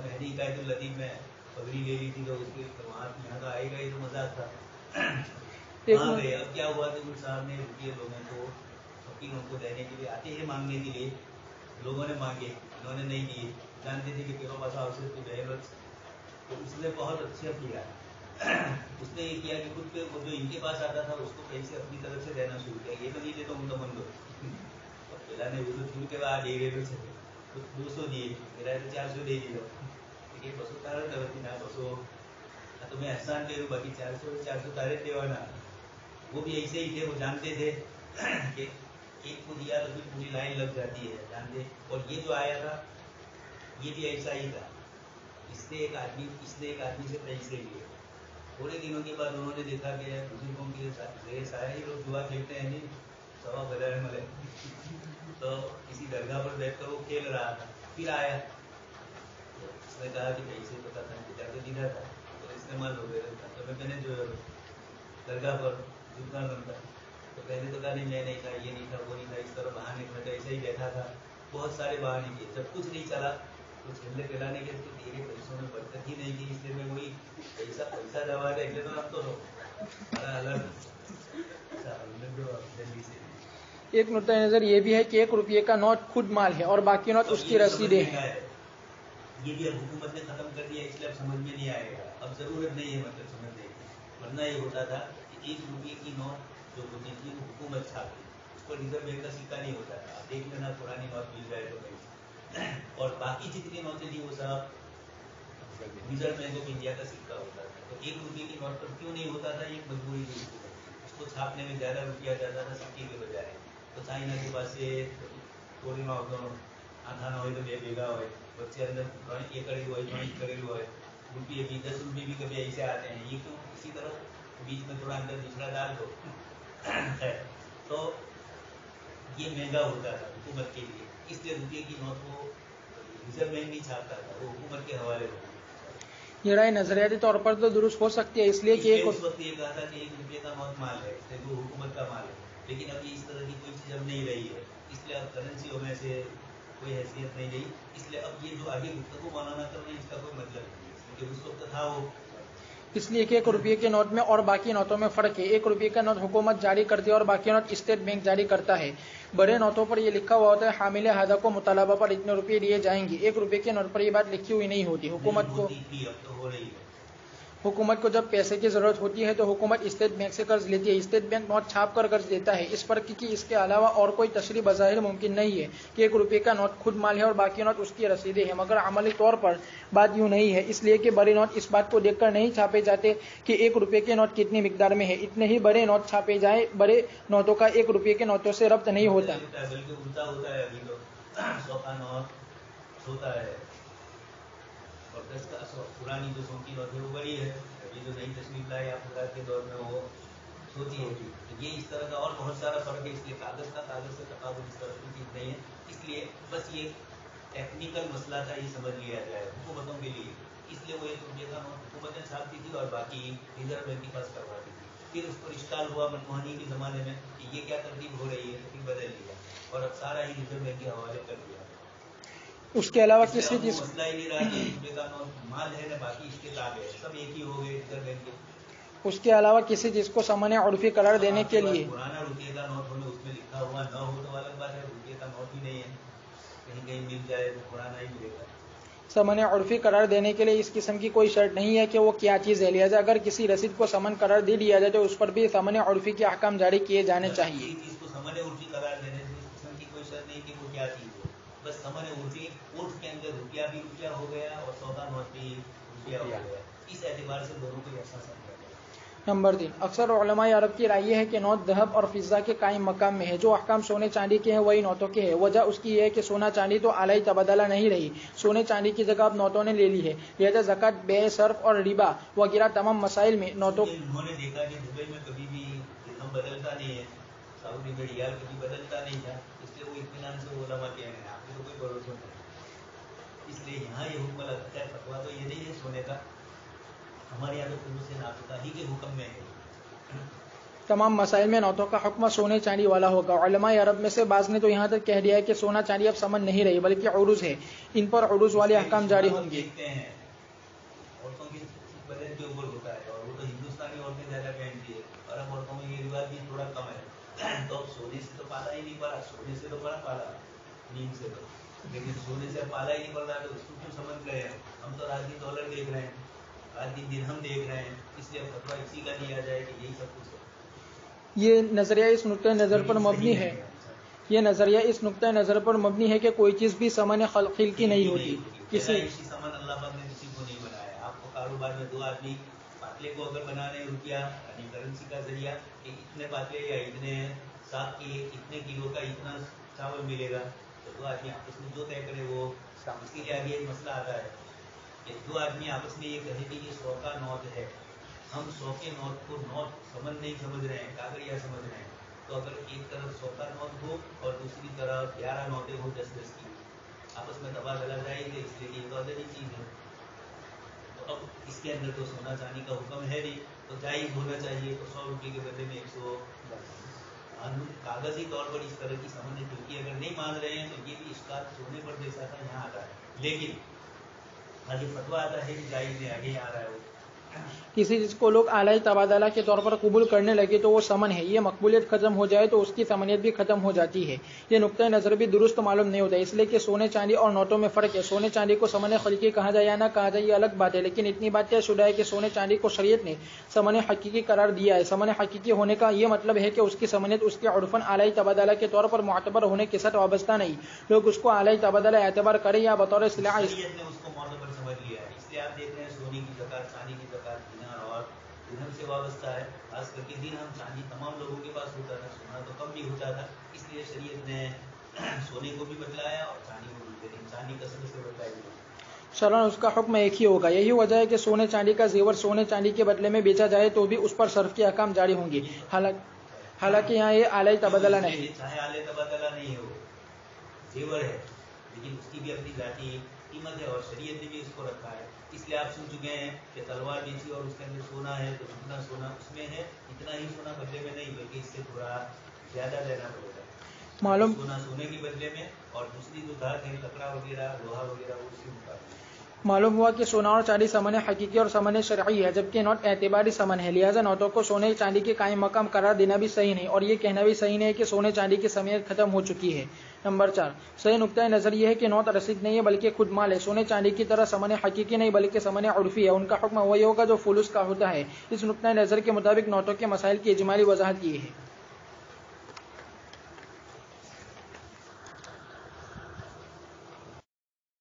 मैंने इकायत लतीफ़ में पगड़ी ले ली थी, तो उसके वहाँ यहाँ का आएगा, ये तो मजाक था। वहाँ गए, अब क्या हुआ, तो साहब ने रुपये लोगों को, फकीरों को देने के लिए आते हैं, मांगने के लिए, लोगों ने मांगे, इन्होंने नहीं दिए, जानते थे कि पेड़ों पास अवसर की बहस, तो उसने बहुत अच्छा किया। उसने ये किया कि खुद पे वो जो इनके पास आता था उसको पैसे अपनी तरफ से देना शुरू किया, ये तो नहीं देता उनका मन दो, और पहला ने वो तो शुरू के बाद दे तो 200 दिए, मेरा तो 400 दे दिया, ये बसो तारे तरफ ना बसो, तो मैं एहसान करूँ, बाकी 400 तारे देवाना। वो भी ऐसे ही थे, वो जानते थे कि एक को दिया तो फिर पूरी लाइन लग जाती है, जानते। और ये जो आया था ये भी ऐसा ही था, इसने एक आदमी से पैसे लिए, थोड़े दिनों के बाद उन्होंने देखा कि बुजुर्गों के सारे ही लोग दुआ खेलते हैं, नहीं सवा बजाय मले, तो किसी दरगाह पर बैठकर वो खेल रहा था, फिर आया, तो उसने कहा कि पैसे पता था पिता को दिया था, तो इस्तेमाल हो गया था, तो मैंने जो दरगाह पर झुकना बनता, तो पहले तो कहा नहीं मैं नहीं था, ये नहीं था, वो नहीं था, इस तरह बहाने में तो ऐसे ही बैठा था, बहुत सारे बहाने किए, जब कुछ नहीं चला तो छेले पिलाने के तेरे पैसों में बरकत ही नहीं थी, इसलिए मैं वही पैसा दबा दे, तो अब तो अलग जल्दी से। एक नुक्ता नज़र ये भी है कि 1 रुपये का नोट खुद माल है और बाकी नोट उसकी रसीदें हैं। ये भी अब हुकूमत ने खत्म कर दिया, इसलिए अब समझ में नहीं आएगा, अब जरूरत नहीं है मतलब समझने की, वरना ये होता था कि 1 रुपये की नोट जो होती थी वो हुकूमत छापती, उसको रिजर्व बैंक का सिक्का नहीं होता था, आप देख लेना पुरानी नोट मिल जाए तो नहीं, और बाकी जितनी नोटें थी वो सब रिजर्व बैंक ऑफ इंडिया का सिक्का होता था। तो 1 रुपये की नोट पर क्यों नहीं होता था, ये मजबूरी थी, उसको छापने में ज़्यादा रुपया जाता था सिक्के के बजाय, तो चाइना के पास से थोड़ी नोट आधा ना हो तो 2 बेगा हो, बच्चे अंदर 1 करेलू हो 2 करेलू हो, रुपये भी 10 रुपये भी कभी ऐसे आते हैं, ये क्यों, इसी तरह बीच में थोड़ा अंदर दूसरा डाल दो है, तो ये महंगा होता था हुकूमत के लिए, इसलिए रुपये की नोट को रिजर्व बैंक नहीं छापता था, वो हुकूमत के हवाले होता। ये राय नजरियाती तौर पर तो दुरुस्त हो सकती है, इसलिए कि उस वक्त ये कहा था कि 1 रुपये का नोट माल है, इसलिए वो हुकूमत का माल है, लेकिन अब ये इस तरह की कोई चीज़ अब नहीं रही है, इसलिए अब करेंसियों में से कोई हैसियत नहीं रही, इसलिए अब ये जो आगे गुफ्तगू मौलाना कर रहे हैं इसका कोई मतलब नहीं, क्योंकि उस वक्त था वो, इसलिए कि 1 रुपये के नोट में और बाकी नोटों में फ़र्क है। 1 रुपये का नोट हुकूमत जारी करती है और बाकी नोट स्टेट बैंक जारी करता है। बड़े नोटों पर यह लिखा हुआ होता है हामिल हादा को मुतालबा पर इतने रुपये दिए जाएंगे, 1 रुपये के नोट पर यह बात लिखी हुई नहीं होती, हुकूमत को हुकूमत को जब पैसे की ज़रूरत होती है तो हुकूमत स्टेट बैंक से कर्ज लेती है। स्टेट बैंक नोट छाप कर कर्ज देता है। इस फर्क की इसके अलावा और कोई तशरीह बज़ाहिर मुमकिन नहीं है कि ₹1 का नोट खुद माल है और बाकी नोट उसकी रसीदें हैं, मगर अमली तौर पर बात यूँ नहीं है, इसलिए कि बड़े नोट इस बात को देखकर नहीं छापे जाते कि ₹1 के नोट कितनी मिकदार में है। इतने ही बड़े नोट छापे जाएं, बड़े नोटों का ₹1 के नोटों से रब्त नहीं होता। बल्कि उल्टा होता है। अभी तो 100 का नोट होता है और 10 का पुरानी जो 100 की नोट है वो बड़ी है। अभी जो नई तस्वीर लाई आप के दौर में वो छोटी होगी। तो ये इस तरह का और बहुत सारा फर्क है। इसलिए कागज से तकाबुल इस तरह की चीज नहीं है। इसलिए बस ये टेक्निकल मसला था, ये समझ लिया जाए हुकूमतों के लिए। इसलिए वो ₹1 का नोट हुकूमतें छापती थी और बाकी रिजर्व बैंक के पास करवाती थी। फिर उस पर इश्काल हुआ मनमोहनी के ज़माने में कि ये क्या तरतीब हो रही है, तो फिर बदल लिया और अब सारा ही रिजर्व बैंक के हवाले कर दिया। उसके अलावा किसी चीज मसला ही नहीं रहा कि ₹1 का नोट माल है ना बाकी इसके ताबे है, सब एक ही हो गए रिजर्व बैंक के। उसके अलावा किसी चीज को सामान्य उर्फी करार देने के लिए पुराना ₹1 का नोट होने उसमें लिखा हुआ न हो तो अलग बात है। ₹1 का नोट ही नहीं है, कहीं कहीं मिल जाए तो पुराना ही मिलेगा। सामान्य उर्फी करार देने के लिए इस किस्म की कोई शर्त नहीं है कि वो क्या चीज़ है। लिहाजा अगर किसी रसीद को समन करार दे दिया जाए तो उस पर भी सामान्य उर्फी के अहकाम जारी किए जाने चाहिए। चीज को सामान्य उर्फी करार देने से इस किस्म की कोई शर्त नहीं कि वो क्या चीज हो। बस सामान्य उर्फी उर्फ के अंदर रुपया भी रुपया हो गया और 100 का नोट भी रुपया हो गया। इस एतबार से दोनों को ऐसा समझा। नंबर 3, अक्सर उलमाए अरब की राय है कि नोट दहब और फिज़ा के कायम मकाम में है। जो अहकाम सोने चांदी के हैं वही नोटों के हैं। वजह उसकी यह है कि सोना चांदी तो आलाई तबादला नहीं रही, सोने चांदी की जगह अब नोटों ने ले ली है। लिहाजा ज़कात, बे, सर्फ और रिबा वगैरह तमाम मसाइल में नोटों उन्होंने देखा कि दुबई में कभी भी दिरहम बदलता नहीं है, सऊदी में रियाल कभी बदलता नहीं था, इसलिए वो इत्मीनान से उलमा कह रहे हैं आपको तो कोई भरोसा नहीं। इसलिए यहाँ ये हुक्म लगता है, फतवा तो ये नहीं है सोने का, हमारे यहाँ तो शुरू से नाफिका ही के हुक्म में है। तमाम मसाइल में नोटों का हुक्म सोने चांदी वाला होगा। उलमाए अरब में से बाज़ ने तो यहाँ तक कह दिया है कि सोना चांदी अब समन नहीं रही बल्कि उरूज है, इन पर उरूज वाले अहकाम जारी होंगे। औरतों की बदन के ऊपर होता है और वो तो हिंदुस्तानी औरतें ज़्यादा पहनती है, अरब औरतों में ये रिवाज भी थोड़ा कम है। तो अब सोने से तो पाला ही नहीं पड़ा, सोने से तो बड़ा पाला नींद से तो, लेकिन सोने से पाला ही नहीं पड़ रहा तो उसको क्यों समझ गए हैं। हम तो रात दिन डॉलर देख रहे हैं, रात दिन दिरहम देख रहे हैं, इसलिए फतवा इसी का लिया जाए कि यही सब कुछ है। ये नज़रिया इस नुक्ते नज़र पर मबनी है, ये नज़रिया इस नुक्ते नज़र पर मबनी है कि कोई चीज़ भी सामान्य खिलकी नहीं होती। किसी सामान अल्लाह पाक ने किसी को नहीं बनाया। आपको कारोबार में 2 आदमी पातले को अगर बना रहे रुपया यानी करेंसी का जरिया कि इतने पातले या इतने साग के इतने किलो का इतना चावल मिलेगा, तो 2 आदमी आपस में जो तय करे वो, इसके लिए आगे एक मसला आता है कि 2 आदमी आपस में ये कहे कि ये 100 का नोट है, हम 100 के नोट को नोट समझ नहीं समझ रहे हैं, कागड़िया समझ रहे हैं। तो अगर एक तरफ 100 का नोट हो और दूसरी तरफ 11 नोटें हो 10-10 की, आपस में तबादला जाएंगे, इसलिए ये तो अलग ही चीज़ है। तो अब इसके अंदर तो सोना चांदी का हुक्म है नहीं, तो जायज़ होना चाहिए। तो 100 रुपये के बदले में 110 कागजी तौर पर इस तरह की समझ क्योंकि अगर नहीं मान रहे हैं तो ये भी इश्काल सोने पर जैसा था यहाँ आता है, लेकिन आगे फतवा आता है कि जायज़ है, आगे आ रहा है वो। किसी चीज़ को लोग आलाई तबादला के तौर पर कबूल करने लगे तो वो समन है, ये मकबूलियत ख़त्म हो जाए तो उसकी समनियत भी ख़त्म हो जाती है। ये नुक्ता नज़र भी दुरुस्त मालूम नहीं होता, इसलिए कि सोने चांदी और नोटों में फ़र्क है। सोने चांदी को समन खल्की कहा जाए या ना कहा जाए ये अलग बात है, लेकिन इतनी बात तय शुदा है कि सोने चांदी को शरीयत ने समन हकीकी करार दिया है। समन हकीकी होने का ये मतलब है कि उसकी समनियत उसके उर्फन आलाई तबादला के तौर पर मुअतबर होने के साथ वाबस्ता नहीं। लोग उसको आलाई तबादला एतबार करें या बतौर सिलाह आप देख रहे हैं सोने की ज़कात, चांदी की ज़कात दिनार और दिरहम से वाबस्ता है। खास करके दिरहम चांदी तमाम लोगों के पास होता था, सोना तो कम भी होता था, इसलिए शरीयत ने सोने को भी बतलाया और चांदी को भी, लेकिन चांदी कसम से बतलाई शरन उसका हुक्म एक ही होगा। यही वजह है कि सोने चांदी का जेवर सोने चांदी के बदले में बेचा जाए तो भी उस पर सर्फ के अहकाम जारी होंगे। हालांकि यहाँ ये आलाई तबादला नहीं, चाहे आलाई तबादला नहीं हो, जेवर है, लेकिन उसकी भी अपनी जाती कीमत है और शरीयत ने भी इसको रखा है। इसलिए आप सुन चुके हैं कि तलवार बेची और उसके अंदर सोना है तो जितना सोना उसमें है इतना ही सोना बदले में नहीं, बल्कि इससे थोड़ा ज़्यादा देना पड़ेगा। मालूम सोना सोने के बदले में और दूसरी जो धात है, कपड़ा वगैरह, लोहा वगैरह, वो उसके मुकाबले। معلوم ہوا کہ سونا اور چاندی سمن حقیقی اور سمن شرعی ہے، جبکہ نوٹ اعتباری سمن ہے، لہٰذا نوٹوں کو سونے چاندی کے قائم مقام قرار دینا بھی صحیح نہیں، اور یہ کہنا بھی صحیح نہیں کہ سونے چاندی کی سمیت ختم ہو چکی ہے۔ نمبر 4، صحیح نقطۂ نظر یہ ہے کہ نوٹ رسید نہیں ہے بلکہ خود مال ہے، سونے چاندی کی طرح سمن حقیقی نہیں بلکہ سمن عرفی ہے، ان کا حکم وہی ہوگا جو فلوس کا ہوتا ہے۔ اس نقطۂ نظر کے مطابق نوٹوں کے مسائل کی اجمالی وضاحت یہ ہے۔